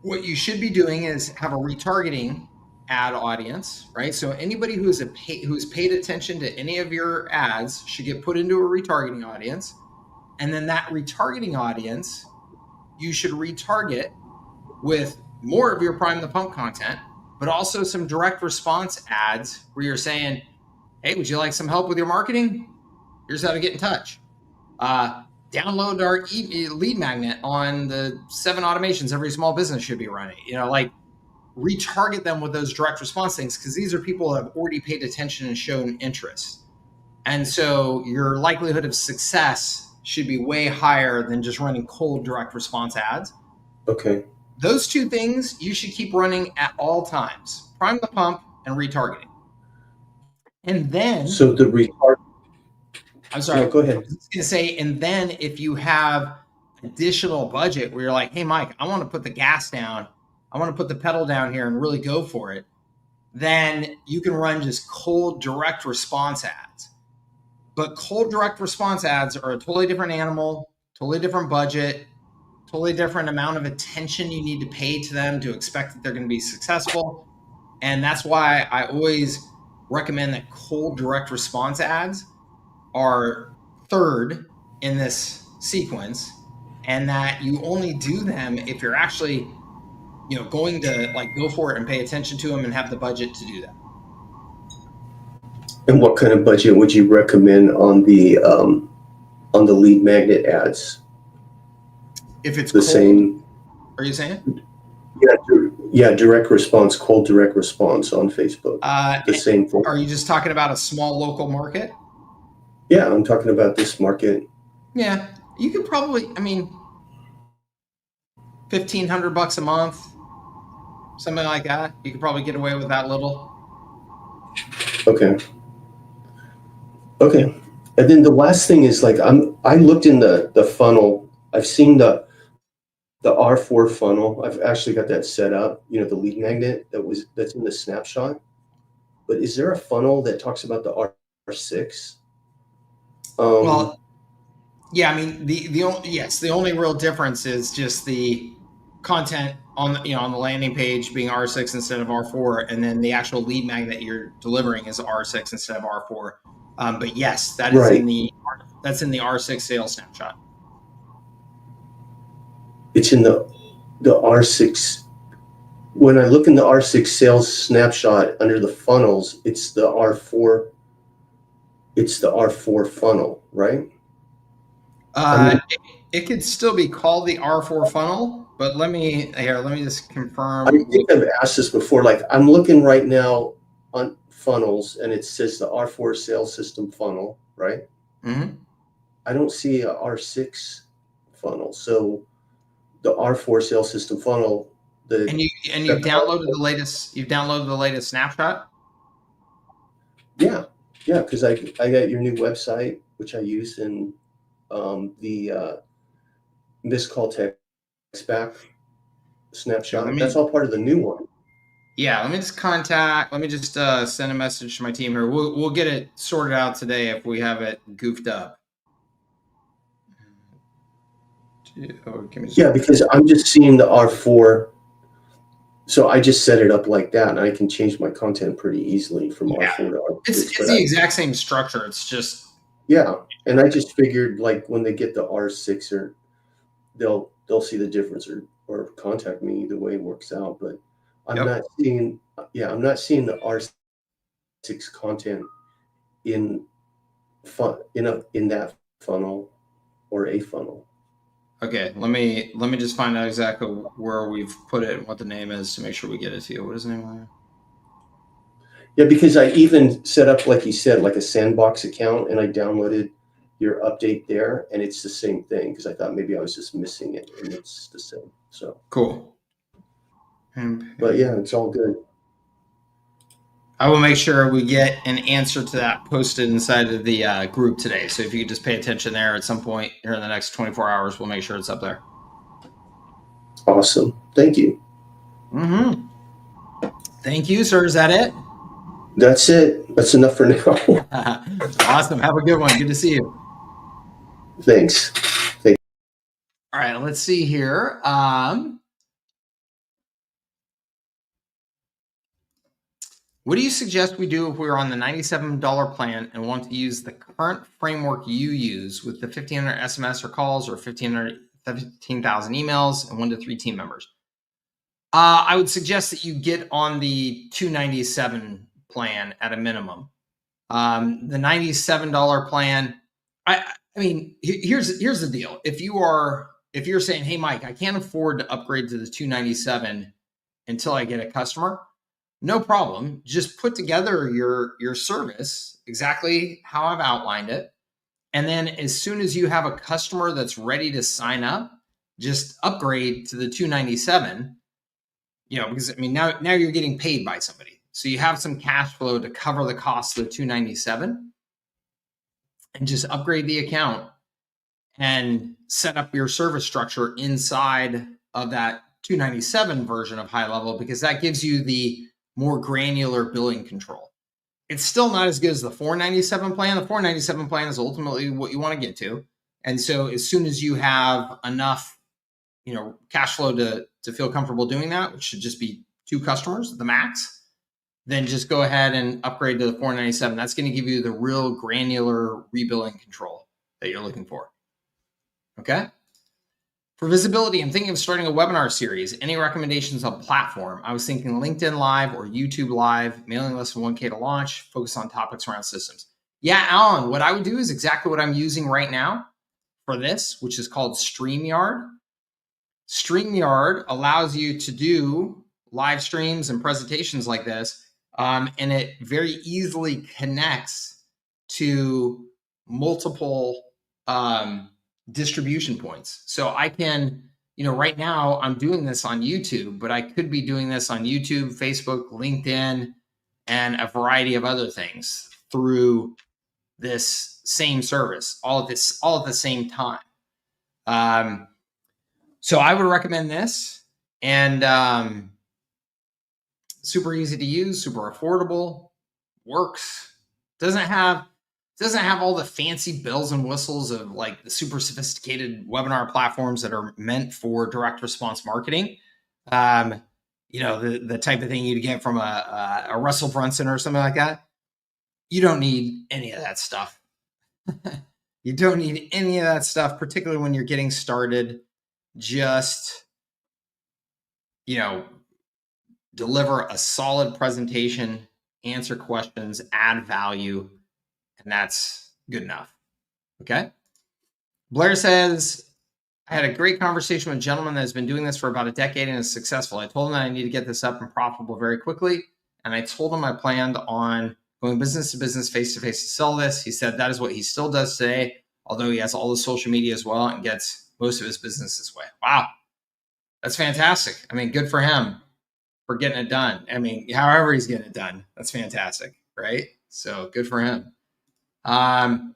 what you should be doing is have a retargeting ad audience, right? So anybody who's paid attention to any of your ads should get put into a retargeting audience. And then that retargeting audience, you should retarget with more of your prime the pump content, but also some direct response ads where you're saying, hey, would you like some help with your marketing? Here's how to get in touch. Download our lead magnet on the 7 automations every small business should be running. Retarget them with those direct response things, because these are people who have already paid attention and shown interest. And so your likelihood of success should be way higher than just running cold direct response ads. Okay. Those 2 things you should keep running at all times: prime the pump and retargeting. And then so the retarget. I'm sorry. No, go ahead. I was just going to say, and then if you have additional budget where you're like, hey, Mike, I want to put the gas down, I want to put the pedal down here and really go for it, then you can run just cold direct response ads. But cold direct response ads are a totally different animal, totally different budget, totally different amount of attention you need to pay to them to expect that they're going to be successful. And that's why I always recommend that cold direct response ads are third in this sequence, and that you only do them if you're actually going to like go for it and pay attention to them and have the budget to do that. And what kind of budget would you recommend on the lead magnet ads? If it's The cold, same. are you saying? Yeah, direct response, cold direct response on Facebook. The same thing. Are you just talking about a small local market? Yeah, I'm talking about this market. Yeah, you could probably, $1,500 a month, something like that. You could probably get away with that little. Okay. And then the last thing is like I looked in the funnel. I've seen the R4 funnel. I've actually got that set up, the lead magnet that's in the snapshot. But is there a funnel that talks about the R6? Well, yeah, the only real difference is just the content on the landing page being R6 instead of R4, and then the actual lead magnet you're delivering is R6 instead of R4. But yes, that is right. That's in the R6 sales snapshot. It's in the R6. When I look in the R6 sales snapshot under the funnels, it's the R4. It's the R4 funnel, right? It could still be called the R4 funnel, but let me just confirm. I think I've asked this before. Like I'm looking right now on funnels, and it says the R4 sales system funnel, right? Mm-hmm. I don't see a R6 funnel. So the R4 sales system funnel. And you've downloaded the latest. You've downloaded the latest snapshot. Yeah, because I got your new website, which I used in the missed call text back snapshot. That's all part of the new one. Yeah, let me just send a message to my team here. We'll get it sorted out today if we have it goofed up. Yeah, because I'm just seeing the R4. So I just set it up like that, and I can change my content pretty easily from R4 to R6. It's the exact same structure. It's just and I just figured like when they get the R6, or they'll see the difference or contact me. Either way works out, but I'm not seeing the R6 content in that funnel or a funnel. Okay, let me just find out exactly where we've put it and what the name is to make sure we get it to you. What is the name? Yeah, because I even set up, like you said, like a sandbox account, and I downloaded your update there, and it's the same thing because I thought maybe I was just missing it, and it's the same. So cool. But yeah, it's all good. I will make sure we get an answer to that posted inside of the group today. So if you could just pay attention there at some point here in the next 24 hours, we'll make sure it's up there. Awesome. Thank you. Mm-hmm. Thank you, sir. Is that it? That's it. That's enough for now. Awesome. Have a good one. Good to see you. Thanks. All right, let's see here. What do you suggest we do if we're on the $97 plan and want to use the current framework you use with the 1,500 SMS or calls or 15,000 emails and 1 to 3 team members? I would suggest that you get on the $297 plan at a minimum. The $97 plan, I mean, here's the deal. If you're saying, hey, Mike, I can't afford to upgrade to the $297 until I get a customer, no problem. Just put together your service exactly how I've outlined it. And then as soon as you have a customer that's ready to sign up, just upgrade to the $297, because now you're getting paid by somebody. So you have some cash flow to cover the cost of the $297, and just upgrade the account and set up your service structure inside of that $297 version of HighLevel, because that gives you the more granular billing control. It's still not as good as the $497 plan. The $497 plan is ultimately what you want to get to. And so as soon as you have enough, cash flow to feel comfortable doing that, which should just be 2 customers, the max, then just go ahead and upgrade to the $497. That's going to give you the real granular rebilling control that you're looking for. Okay? For visibility, I'm thinking of starting a webinar series. Any recommendations on platform? I was thinking LinkedIn Live or YouTube Live, mailing list of 1K to launch, focus on topics around systems. Yeah, Alan, what I would do is exactly what I'm using right now for this, which is called Streamyard. Streamyard allows you to do live streams and presentations like this, and it very easily connects to multiple distribution points. So I can, right now I'm doing this on YouTube, but I could be doing this on YouTube, Facebook, LinkedIn, and a variety of other things through this same service, all at the same time. So I would recommend this, and super easy to use, super affordable, works. Doesn't have all the fancy bells and whistles of like the super sophisticated webinar platforms that are meant for direct response marketing. The type of thing you'd get from a Russell Brunson or something like that. You don't need any of that stuff. You don't need any of that stuff, particularly when you're getting started. Just, deliver a solid presentation, answer questions, add value, and that's good enough. Okay. Blair says, I had a great conversation with a gentleman that has been doing this for about a decade and is successful. I told him that I need to get this up and profitable very quickly. And I told him I planned on going business to business, face to face to sell this. He said that is what he still does today, although he has all the social media as well and gets most of his business this way. Wow. That's fantastic. I mean, good for him for getting it done. I mean, however he's getting it done, that's fantastic, right? So good for him. Problem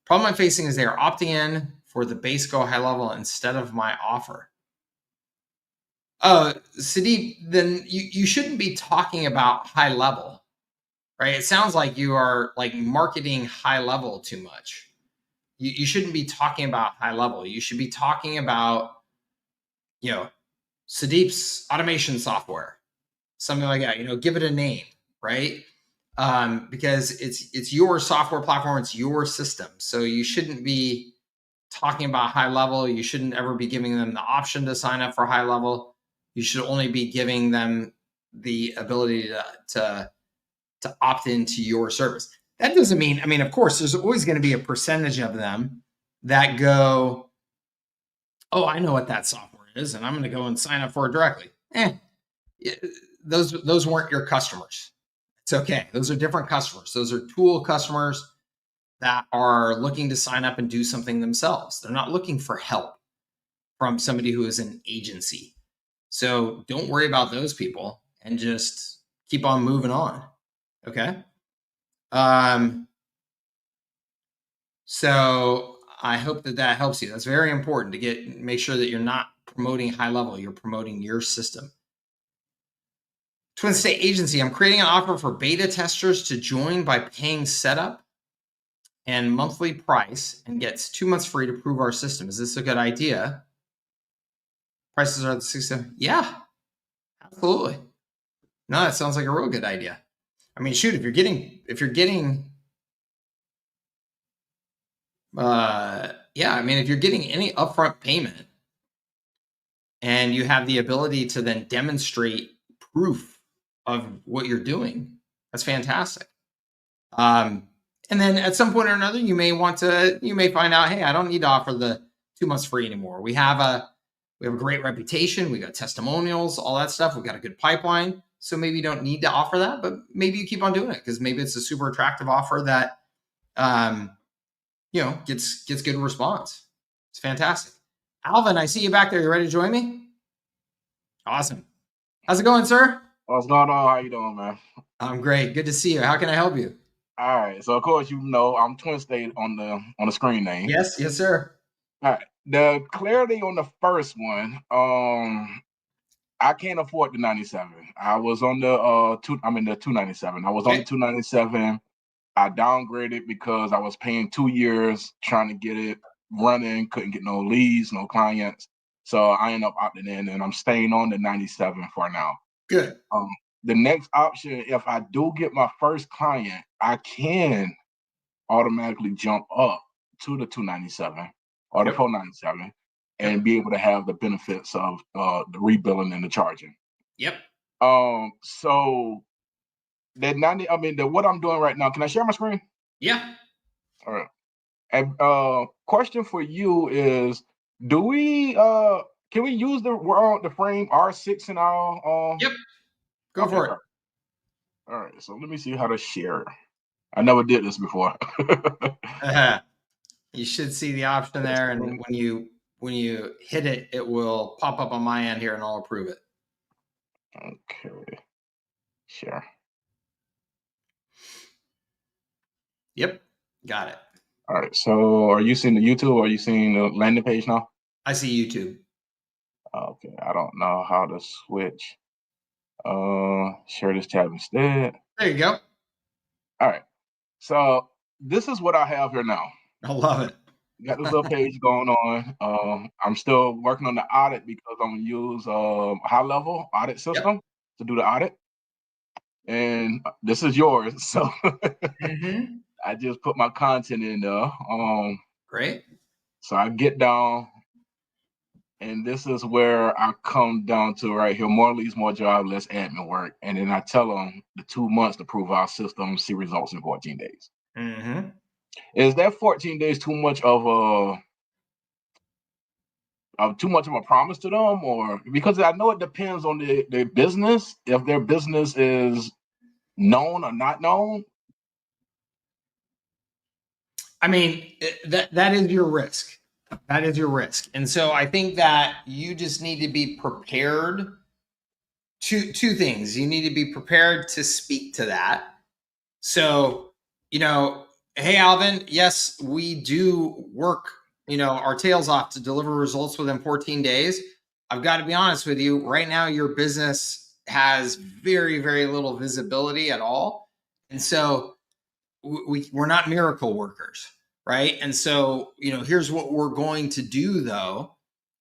I'm facing is they are opting in for the base go high level instead of my offer. Oh, Sadeep, then you shouldn't be talking about high level, right? It sounds like you are like marketing high level too much. You shouldn't be talking about high level. You should be talking about, Sadeep's automation software, something like that, give it a name, right? Because it's your software platform, it's your system. So you shouldn't be talking about high level. You shouldn't ever be giving them the option to sign up for high level. You should only be giving them the ability to opt into your service. That doesn't mean, of course, there's always going to be a percentage of them that go, oh, I know what that software is, and I'm going to go and sign up for it directly. Those weren't your customers. It's okay. Those are different customers. Those are tool customers that are looking to sign up and do something themselves. They're not looking for help from somebody who is an agency. So don't worry about those people and just keep on moving on. Okay. So I hope that helps you. That's very important to make sure that you're not promoting high level. You're promoting your system. Twin State Agency, I'm creating an offer for beta testers to join by paying setup and monthly price and gets 2 months free to prove our system. Is this a good idea? Prices are the 6-7. Yeah, absolutely. No, that sounds like a real good idea. I mean, shoot, if you're getting if you're getting any upfront payment and you have the ability to then demonstrate proof of what you're doing, that's fantastic. And then at some point or another, you may find out, hey, I don't need to offer the 2 months free anymore. We have a great reputation. We got testimonials, all that stuff. We got a good pipeline. So maybe you don't need to offer that, but maybe you keep on doing it because maybe it's a super attractive offer that, gets good response. It's fantastic. Alvin, I see you back there. You ready to join me? Awesome. How's it going, sir? What's going on? How you doing, man? I'm great. Good to see you. How can I help you? All right. So of course I'm Twin State on the screen name. Yes, sir. All right. The clarity on the first one, I can't afford the 97. I was on the 297. I was on the 297. I downgraded because I was paying 2 years trying to get it running, couldn't get no leads, no clients. So I ended up opting in and I'm staying on the 97 for now. Good. The next option, if I do get my first client, I can automatically jump up to the 297 or the 497. and be able to have the benefits of the rebilling and the charging. Yep. So that 90, I mean, what I'm doing right now, can I share my screen? Yeah. All right. And question for you is, can we use the frame R6 in our Yep. Go for it. All right, so let me see how to share. I never did this before. You should see the option there, and when you hit it, it will pop up on my end here, and I'll approve it. Okay, share. Yep, got it. All right, so are you seeing the YouTube or are you seeing the landing page now? I see YouTube. Okay, I don't know how to switch. Share this tab instead. There you go. All right, so this is what I have here now. I love it. Got this little page going on. I'm still working on the audit because I'm gonna use HighLevel audit system to do the audit. And this is yours, so I just put my content in there. Great. So I get down, and this is where I come down to right here: more leads, more job, less admin work. And then I tell them the 2 months to prove our system, see results in 14 days. Is that 14 days too much of a promise to them, or because I know it depends on their business, if their business is known or not known? I mean, that is your risk. That is your risk. And so I think that you just need to be prepared. Two things. You need to be prepared to speak to that. So, hey, Alvin, yes, we do work, our tails off to deliver results within 14 days. I've got to be honest with you. Right now, your business has very, very little visibility at all. And so we're not miracle workers, right? And so, here's what we're going to do, though.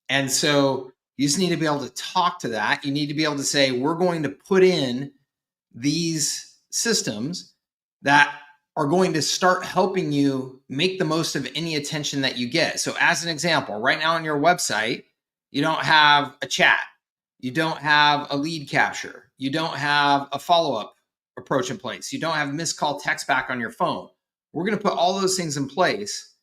And so you just need to be able to talk to that. You need to be able to say, we're going to put in these systems that are going to start helping you make the most of any attention that you get. So as an example, right now on your website, you don't have a chat. You don't have a lead capture. You don't have a follow-up approach in place. You don't have missed call text back on your phone. We're going to put all those things in place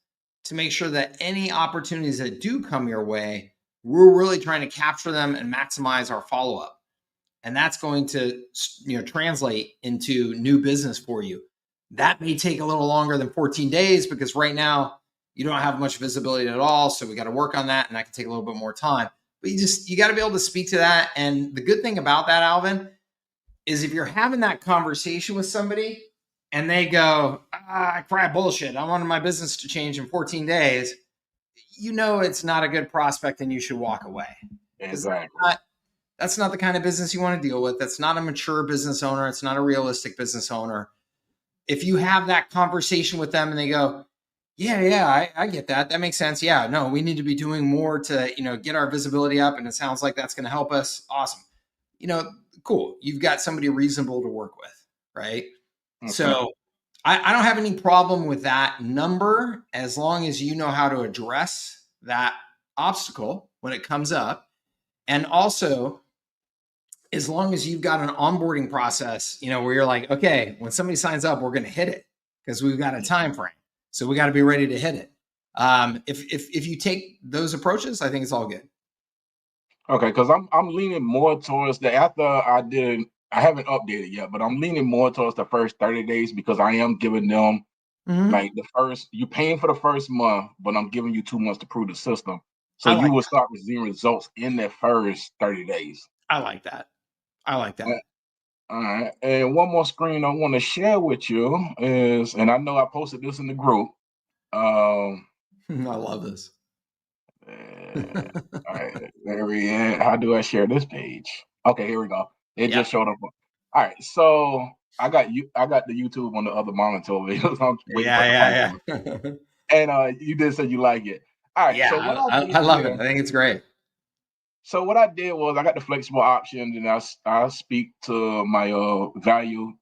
to make sure that any opportunities that do come your way, we're really trying to capture them and maximize our follow-up. And that's going to, translate into new business for you. That may take a little longer than 14 days because right now you don't have much visibility at all. So we got to work on that, and that can take a little bit more time. But you got to be able to speak to that. And the good thing about that, Alvin, is if you're having that conversation with somebody and they go, crap, bullshit, I wanted my business to change in 14 days, it's not a good prospect and you should walk away. Exactly. That's not the kind of business you want to deal with. That's not a mature business owner. It's not a realistic business owner. If you have that conversation with them and they go, yeah, I get that. That makes sense. Yeah, no, we need to be doing more to, get our visibility up. And it sounds like that's going to help us. Awesome. Cool. You've got somebody reasonable to work with, right? Okay. So I don't have any problem with that number as long as you know how to address that obstacle when it comes up. And also, as long as you've got an onboarding process, where you're like, okay, when somebody signs up, we're going to hit it because we've got a time frame. So we got to be ready to hit it. If you take those approaches, I think it's all good. Okay, because I'm leaning more towards I haven't updated yet, but I'm leaning more towards the first 30 days because I am giving them like you're paying for the first month, but I'm giving you 2 months to prove the system. So you will start receiving results in that first 30 days. I like that. All right. And one more screen I want to share with you is, and I know I posted this in the group. I love this. All right, there we are. How do I share this page? Okay, here we go. It just showed up. All right, so I got the YouTube on the other monitor over here. So yeah. And you did say you like it. All right. Yeah, so I love it. I think it's great. So what I did was I got the flexible options, and I speak to my value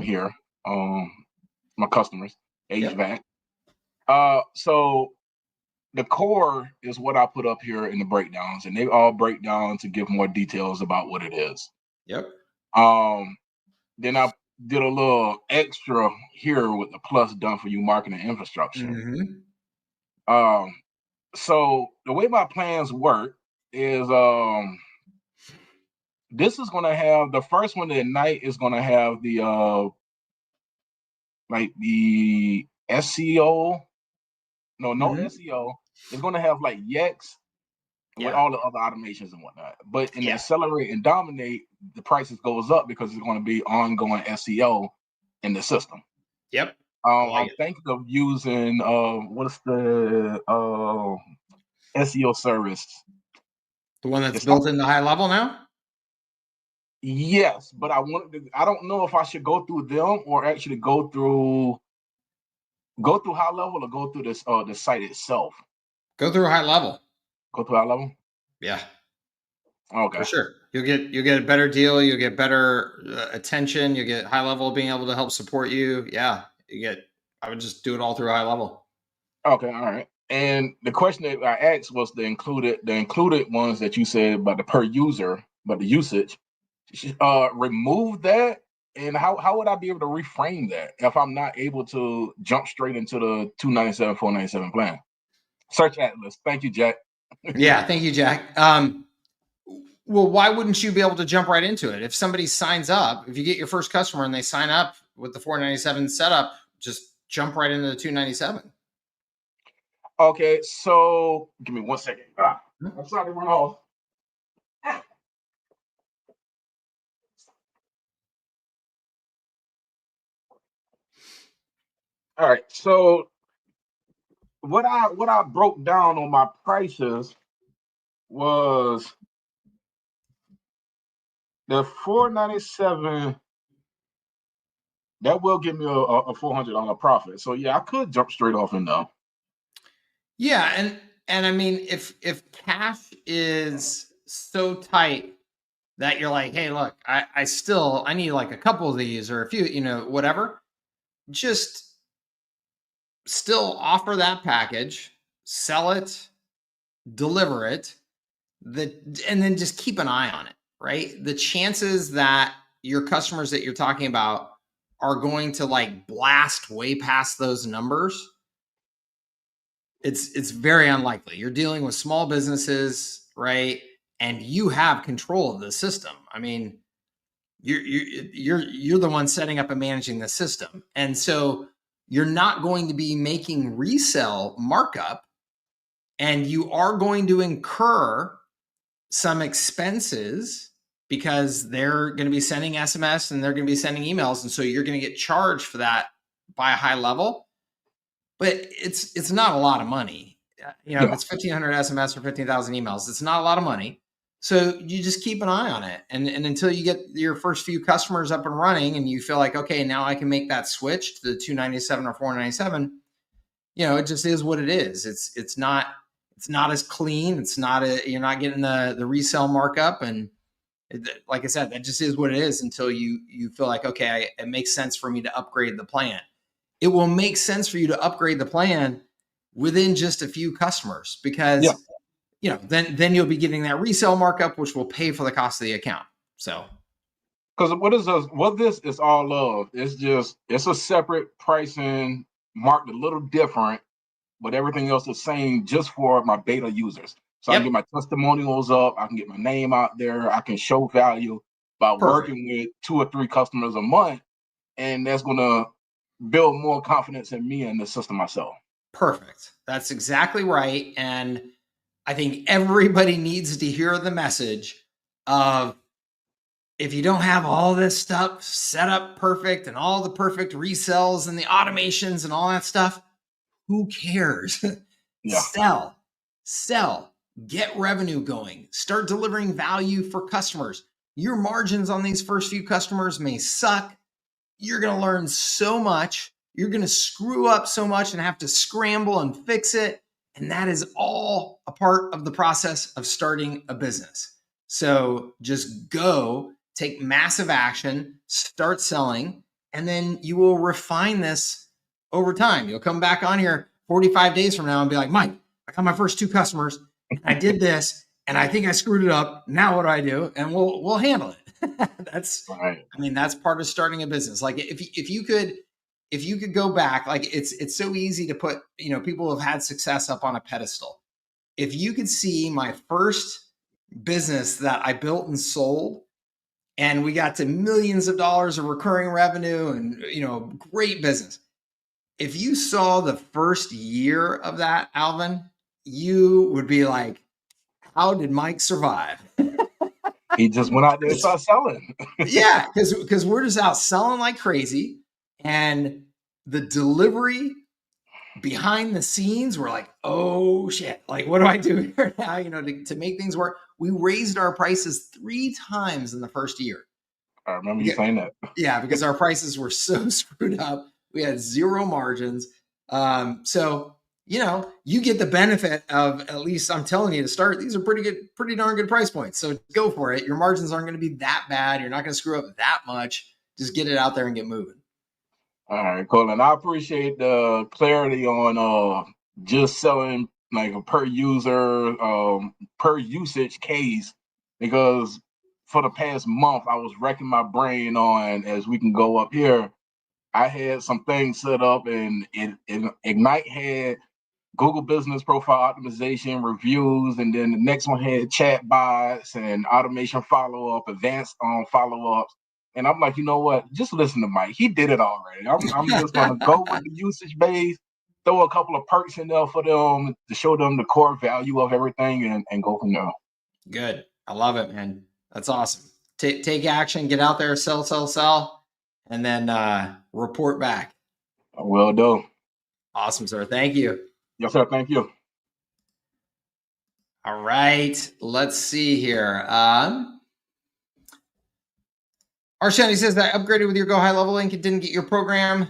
here, my customers, HVAC. So the core is what I put up here in the breakdowns, and they all break down to give more details about what it is. Yep. Then I did a little extra here with the plus done for you marketing infrastructure. Mm-hmm. So the way my plans work is this is gonna have the first one at night is gonna have the like the SEO. No SEO. It's gonna have like Yex with all the other automations and whatnot. But in the accelerate and dominate, the prices goes up because it's going to be ongoing SEO in the system. Yep. I'm thinking of using what's the SEO service? The one that's built into HighLevel now? Yes, but I don't know if I should go through them or actually go through HighLevel or go through this the site itself. Go through HighLevel. Go through HighLevel? Yeah. Okay. For sure. You'll get a better deal, you'll get better attention, you get HighLevel being able to help support you. Yeah. I would just do it all through HighLevel. Okay, all right. And the question that I asked was the included ones that you said about the per user, but the usage. Remove that, and how would I be able to reframe that if I'm not able to jump straight into the 297, 497 plan? Search Atlas. Thank you, Jack. Yeah, thank you, Jack. Well, why wouldn't you be able to jump right into it? If somebody signs up, if you get your first customer and they sign up with the 497 setup, just jump right into the 297. Okay, so give me 1 second. I'm sorry to run off. All right, so what I broke down on my prices was the 497. That will give me a $400 profit. So yeah, I could jump straight off in though. Yeah, and I mean, if cash is so tight that you're like, hey, look, I need like a couple of these or a few, whatever, just still offer that package, sell it, deliver it, and then just keep an eye on it, right? The chances that your customers that you're talking about are going to like blast way past those numbers, it's very unlikely. You're dealing with small businesses, right? And you have control of the system. I mean, you're the one setting up and managing the system. And so you're not going to be making resale markup, and you are going to incur some expenses because they're going to be sending SMS and they're going to be sending emails. And so you're going to get charged for that by a HighLevel, but it's not a lot of money. If it's 1,500 SMS or 15,000 emails, it's not a lot of money. So you just keep an eye on it. And until you get your first few customers up and running and you feel like, okay, now I can make that switch to the 297 or 497, it just is what it is. It's not as clean. You're not getting the resale markup. And like I said, that just is what it is until you feel like, okay, it makes sense for me to upgrade the plan. It will make sense for you to upgrade the plan within just a few customers because then you'll be getting that resale markup, which will pay for the cost of the account. So, because what this is all of, it's a separate pricing marked a little different, but everything else is the same just for my beta users. So I can get my testimonials up, I can get my name out there, I can show value by working with 2 or 3 customers a month, and that's gonna build more confidence in me and the system myself. Perfect. That's exactly right. And I think everybody needs to hear the message of, if you don't have all this stuff set up perfect and all the perfect resells and the automations and all that stuff, who cares? Yeah. Sell, get revenue going, start delivering value for customers. Your margins on these first few customers may suck. You're going to learn so much. You're going to screw up so much and have to scramble and fix it. And that is all a part of the process of starting a business. So just go, take massive action, start selling, and then you will refine this over time. You'll come back on here 45 days from now and be like, Mike, I got my first 2 customers. I did this, and I think I screwed it up. Now what do I do? And we'll handle it. That's Right. I mean, that's part of starting a business. Like if you could go back, like it's so easy to put, people have had success up on a pedestal. If you could see my first business that I built and sold, and we got to millions of dollars of recurring revenue and, great business. If you saw the first year of that, Alvin, you would be like, how did Mike survive? He just went out there and started selling. Yeah, because we're just out selling like crazy. And the delivery behind the scenes, we're like, oh shit, like what do I do here now? To make things work. We raised our prices 3 times in the first year. I remember you saying that. Yeah, because our prices were so screwed up. We had 0 margins. So, you get the benefit of, at least I'm telling you to start, these are pretty darn good price points. So go for it. Your margins aren't going to be that bad. You're not going to screw up that much. Just get it out there and get moving. All right, cool. And I appreciate the clarity on just selling like a per user, per usage case, because for the past month, I was wrecking my brain on, as we can go up here, I had some things set up, and Ignite had Google Business Profile Optimization, reviews, and then the next one had chat bots and automation follow-up, advanced follow-ups. And I'm like, you know what? Just listen to Mike. He did it already. I'm just going to go with the usage base, throw a couple of perks in there for them to show them the core value of everything, and go from there. Good. I love it, man. That's awesome. Take action, get out there, sell, and then report back. I will do. Awesome, sir. Thank you. Yes, sir. Thank you. All right. Let's see here. Arshani says that I upgraded with your Go High Level link. It didn't get your program.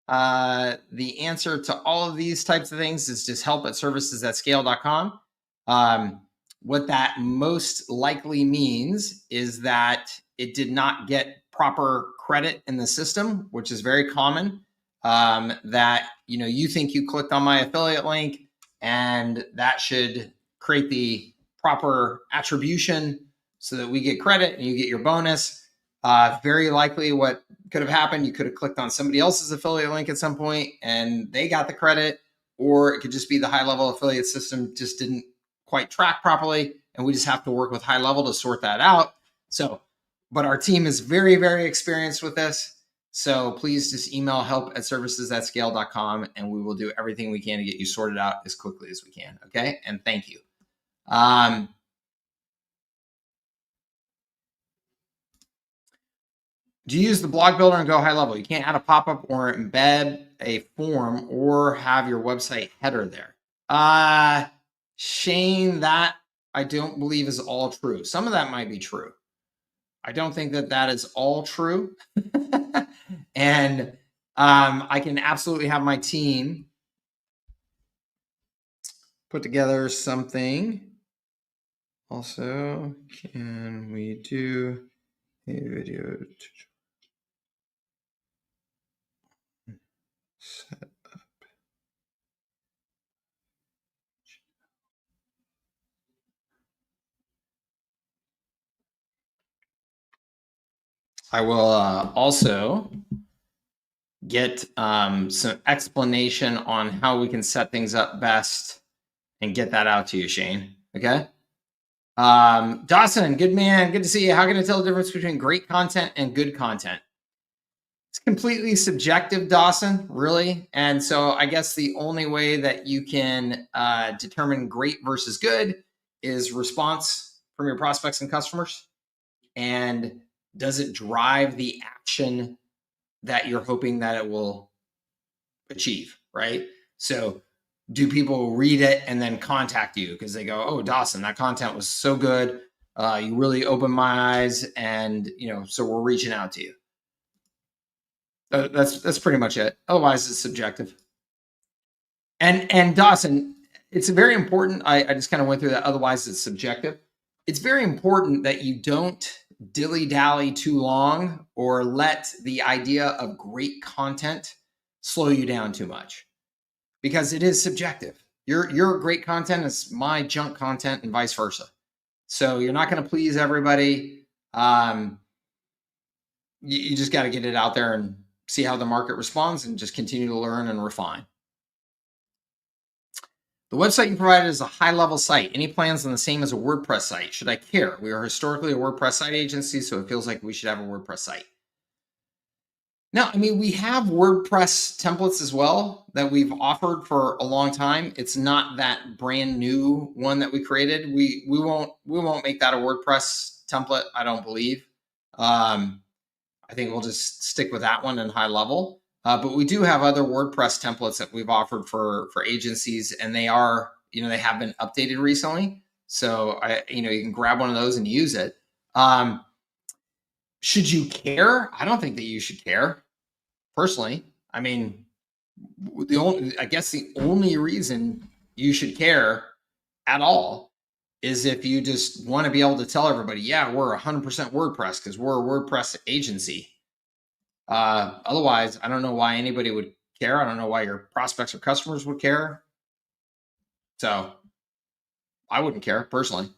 The answer to all of these types of things is just help@servicesatscale.com. What that most likely means is that it did not get proper credit in the system, which is very common. That you think you clicked on my affiliate link, and that should create the proper attribution so that we get credit and you get your bonus. Very likely what could have happened, you could have clicked on somebody else's affiliate link at some point and they got the credit, or it could just be the HighLevel affiliate system just didn't quite track properly, and we just have to work with HighLevel to sort that out. So, but our team is very, very experienced with this. So please just email help@servicesatscale.com, and we will do everything we can to get you sorted out as quickly as we can. Okay. And thank you. Do you use the blog builder and Go High Level? You can't add a pop-up or embed a form or have your website header there. Shane, that I don't believe is all true. Some of that might be true. I don't think that is all true. And I can absolutely have my team put together something. Also, can we do a video tutorial? Set up. I will also get some explanation on how we can set things up best and get that out to you, Shane. Okay. Dawson, good man. Good to see you. How can I tell the difference between great content and good content? It's completely subjective, Dawson, really. And so I guess the only way that you can determine great versus good is response from your prospects and customers. And does it drive the action that you're hoping that it will achieve, right? So do people read it and then contact you because they go, oh, Dawson, that content was so good. You really opened my eyes, and so we're reaching out to you. That's pretty much it. Otherwise, it's subjective. And Dawson, it's very important. I just kind of went through that. Otherwise, it's subjective. It's very important that you don't dilly-dally too long or let the idea of great content slow you down too much, because it is subjective. Your great content is my junk content and vice versa. So you're not going to please everybody. You just got to get it out there and see how the market responds and just continue to learn and refine. The website you provided is a high-level site. Any plans on the same as a WordPress site? Should I care? We are historically a WordPress site agency, so it feels like we should have a WordPress site. No, I mean, we have WordPress templates as well that we've offered for a long time. It's not that brand new one that we created. We won't make that a WordPress template, I don't believe. I think we'll just stick with that one in HighLevel. But we do have other WordPress templates that we've offered for agencies, and they are, they have been updated recently. So you can grab one of those and use it. Should you care? I don't think that you should care, personally. I mean, the only reason you should care at all is if you just want to be able to tell everybody, yeah, we're 100% WordPress because we're a WordPress agency. Otherwise, I don't know why anybody would care. I don't know why your prospects or customers would care. So I wouldn't care personally.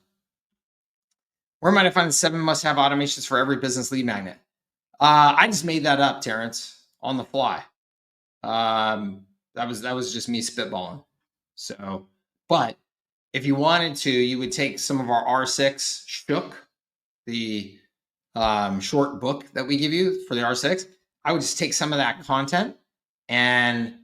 Where might I find the 7 must-have automations for every business lead magnet? I just made that up, Terrence, on the fly. That was just me spitballing. So, but if you wanted to, you would take some of our R6 Shook, the short book that we give you for the R6. I would just take some of that content and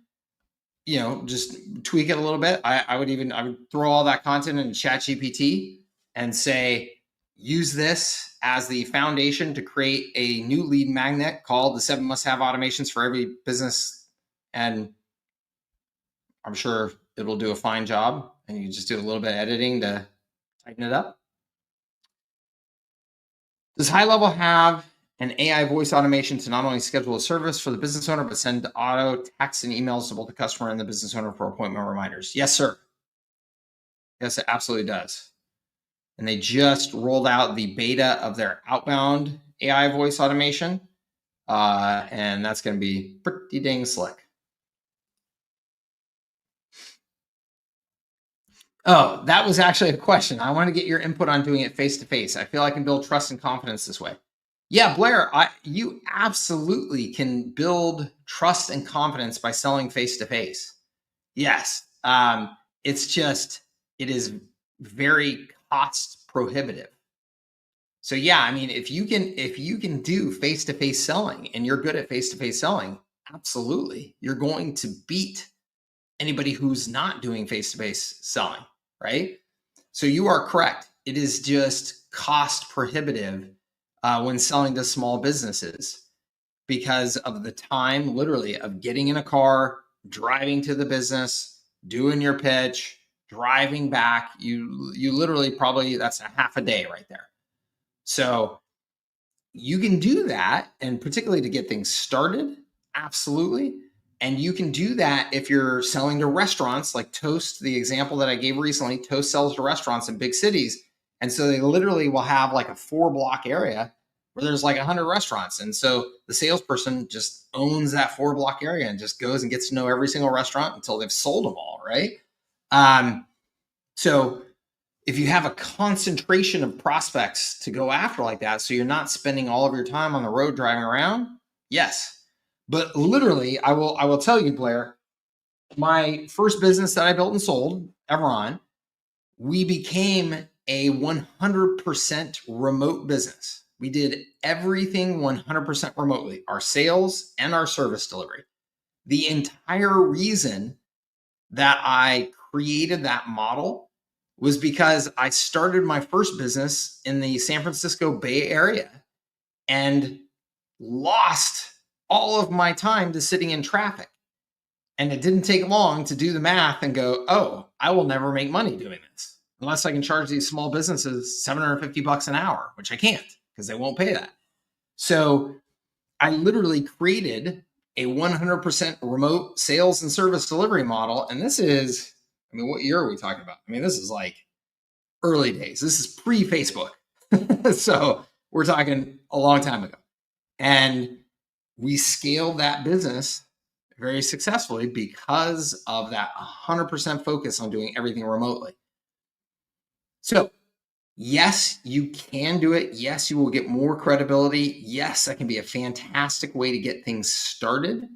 just tweak it a little bit. I would throw all that content into ChatGPT and say, use this as the foundation to create a new lead magnet called the 7 must-have automations for every business. And I'm sure it'll do a fine job. And you just do a little bit of editing to tighten it up. Does HighLevel have an AI voice automation to not only schedule a service for the business owner, but send auto texts and emails to both the customer and the business owner for appointment reminders? Yes, sir. Yes, it absolutely does. And they just rolled out the beta of their outbound AI voice automation. And that's going to be pretty dang slick. Oh, that was actually a question. I want to get your input on doing it face-to-face. I feel I can build trust and confidence this way. Yeah, Blair, you absolutely can build trust and confidence by selling face-to-face. Yes. It is very cost prohibitive. So yeah, I mean, if you can do face-to-face selling and you're good at face-to-face selling, absolutely, you're going to beat anybody who's not doing face-to-face selling, right? So you are correct. It is just cost prohibitive when selling to small businesses because of the time, literally, of getting in a car, driving to the business, doing your pitch, driving back. You literally probably, that's a half a day right there. So you can do that, and particularly to get things started, absolutely. And you can do that if you're selling to restaurants, like Toast, the example that I gave recently. Toast sells to restaurants in big cities. And so they literally will have like a 4-block area where there's like 100 restaurants. And so the salesperson just owns that 4-block area and just goes and gets to know every single restaurant until they've sold them all, right? So if you have a concentration of prospects to go after like that, so you're not spending all of your time on the road driving around, yes. But literally, I will tell you, Blair, my first business that I built and sold, Everon, we became a 100% remote business. We did everything 100% remotely, our sales and our service delivery. The entire reason that I created that model was because I started my first business in the San Francisco Bay Area and lost all of my time to sitting in traffic. And it didn't take long to do the math and go, oh, I will never make money doing this unless I can charge these small businesses $750 an hour, which I can't because they won't pay that. So I literally created a 100% remote sales and service delivery model. And this is, I mean, what year are we talking about? I mean, this is like early days. This is pre-Facebook. So we're talking a long time ago. And we scaled that business very successfully because of that 100% focus on doing everything remotely. So yes, you can do it. Yes, you will get more credibility. Yes, that can be a fantastic way to get things started.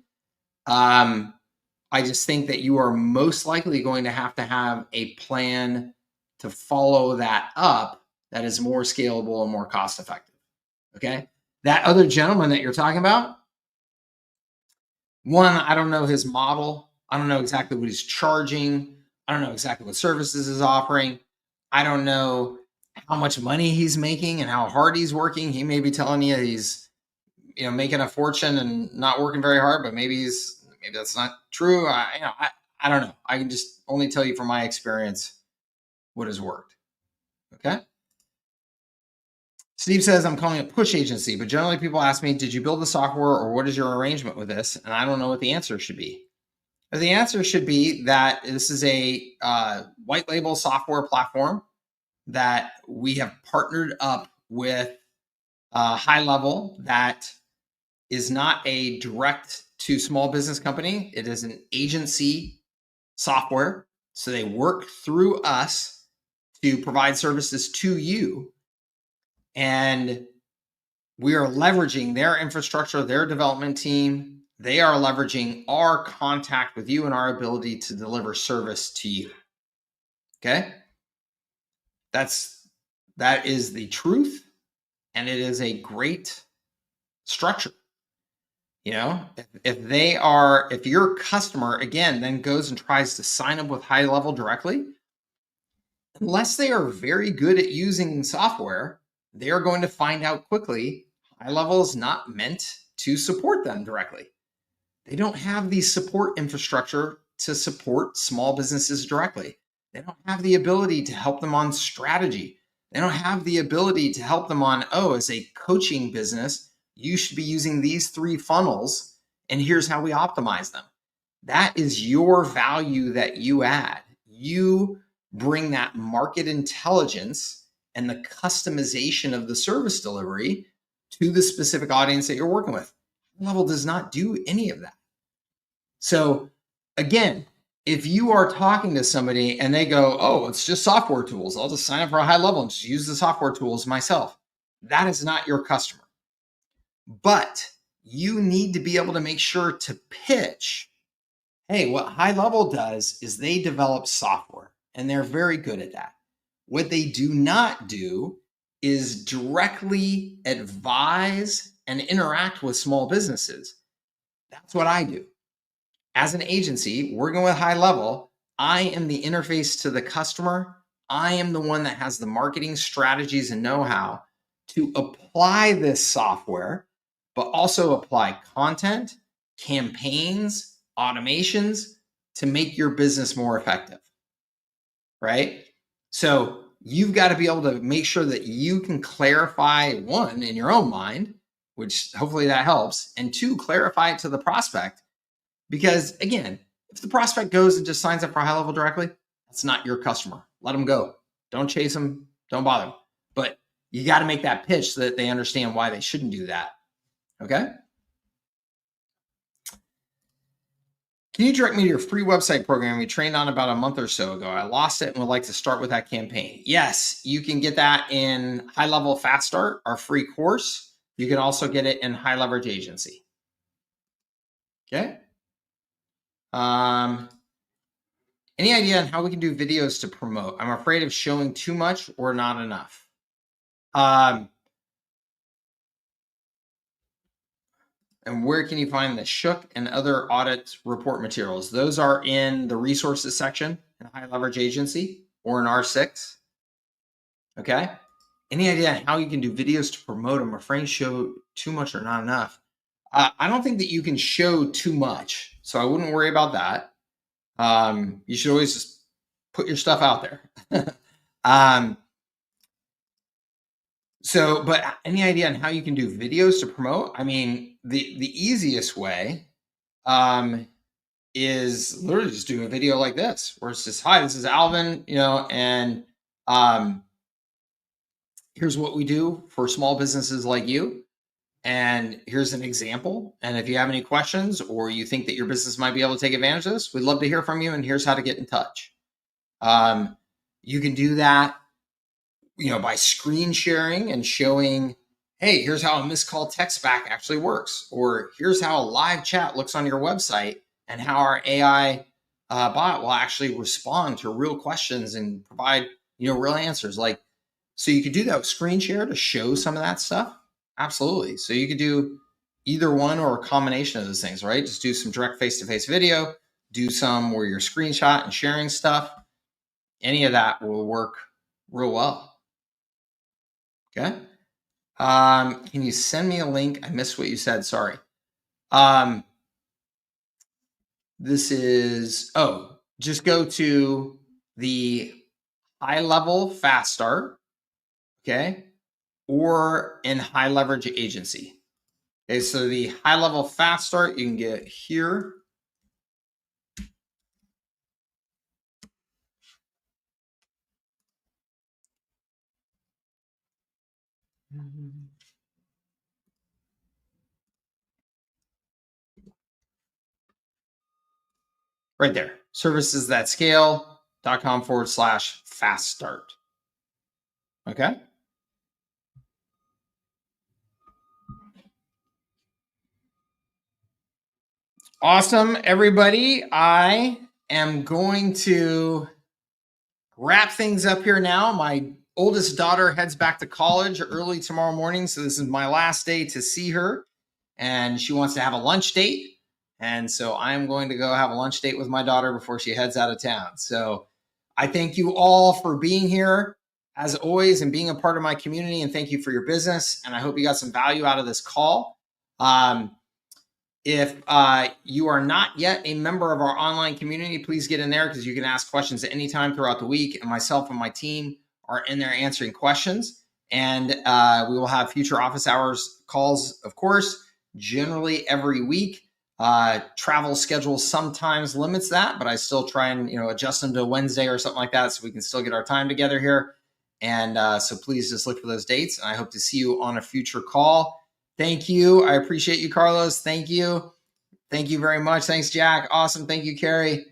I just think that you are most likely going to have a plan to follow that up that is more scalable and more cost effective. Okay. That other gentleman that you're talking about, one, I don't know his model. I don't know exactly what he's charging. I don't know exactly what services he's offering. I don't know how much money he's making and how hard he's working. He may be telling you he's, making a fortune and not working very hard, but maybe that's not true. I don't know. I can just only tell you from my experience what has worked. Okay. Steve says, I'm calling it push agency, but generally people ask me, did you build the software or what is your arrangement with this? And I don't know what the answer should be. But the answer should be that this is a white label software platform that we have partnered up with HighLevel that is not a direct to small business company. It is an agency software. So they work through us to provide services to you. And we are leveraging their infrastructure, their development team. They are leveraging our contact with you and our ability to deliver service to you. Okay? That is the truth. And it is a great structure. If your customer, again, then goes and tries to sign up with HighLevel directly, unless they are very good at using software, they are going to find out quickly HighLevel is not meant to support them directly. They don't have the support infrastructure to support small businesses directly. They don't have the ability to help them on strategy. They don't have the ability to help them on, as a coaching business, you should be using these 3 funnels, and here's how we optimize them. That is your value that you add. You bring that market intelligence and the customization of the service delivery to the specific audience that you're working with. HighLevel does not do any of that. So again, if you are talking to somebody and they go, it's just software tools, I'll just sign up for a HighLevel and just use the software tools myself. That is not your customer. But you need to be able to make sure to pitch, hey, what HighLevel does is they develop software, and they're very good at that. What they do not do is directly advise and interact with small businesses. That's what I do. As an agency working with HighLevel, I am the interface to the customer. I am the one that has the marketing strategies and know-how to apply this software, but also apply content, campaigns, automations to make your business more effective, right? So you've got to be able to make sure that you can clarify, 1, in your own mind, which hopefully that helps, and 2, clarify it to the prospect. Because again, if the prospect goes and just signs up for HighLevel directly, that's not your customer. Let them go. Don't chase them. Don't bother them. But you got to make that pitch so that they understand why they shouldn't do that. Okay? Can you direct me to your free website program we trained on about a month or so ago? I lost it and would like to start with that campaign. Yes, you can get that in HighLevel Fast Start, our free course. You can also get it in High Leverage Agency. Okay? Any idea on how we can do videos to promote? I'm afraid of showing too much or not enough. And where can you find the Shook and other audit report materials? Those are in the resources section in High Leverage Agency or in R6. Okay. Any idea how you can do videos to promote? I'm afraid show too much or not enough. I don't think that you can show too much, so I wouldn't worry about that. You should always just put your stuff out there. But any idea on how you can do videos to promote? I mean, the easiest way is literally just do a video like this, where it's just, hi, this is Alvin, and here's what we do for small businesses like you. And here's an example. And if you have any questions or you think that your business might be able to take advantage of this, we'd love to hear from you. And here's how to get in touch. You can do that, by screen sharing and showing, hey, here's how a missed call text back actually works, or here's how a live chat looks on your website and how our AI bot will actually respond to real questions and provide, real answers. So you could do that with screen share to show some of that stuff. Absolutely. So you could do either one or a combination of those things, right? Just do some direct face-to-face video, do some where you're screenshot and sharing stuff. Any of that will work real well. Okay. Can you send me a link? I missed what you said. Sorry. This is, just go to the HighLevel Fast Start. Okay. Or in High Leverage Agency. Okay, so the HighLevel Fast Start you can get here. Right there, servicesthatscale.com/fast start. Okay. Awesome, everybody. I am going to wrap things up here now. My oldest daughter heads back to college early tomorrow morning, so this is my last day to see her, and she wants to have a lunch date. And so I'm going to go have a lunch date with my daughter before she heads out of town. So I thank you all for being here, as always, and being a part of my community, and thank you for your business. And I hope you got some value out of this call. If you are not yet a member of our online community, please get in there, because you can ask questions at any time throughout the week. And myself and my team are in there answering questions. And we will have future office hours calls, of course, generally every week. Travel schedule sometimes limits that, but I still try and adjust them to Wednesday or something like that, so we can still get our time together here. And so please just look for those dates. And I hope to see you on a future call. Thank you. I appreciate you, Carlos. Thank you. Thank you very much. Thanks, Jack. Awesome. Thank you, Carrie.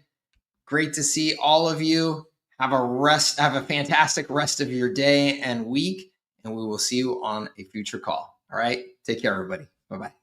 Great to see all of you. Have a fantastic rest of your day and week, and we will see you on a future call. All right. Take care, everybody. Bye-bye.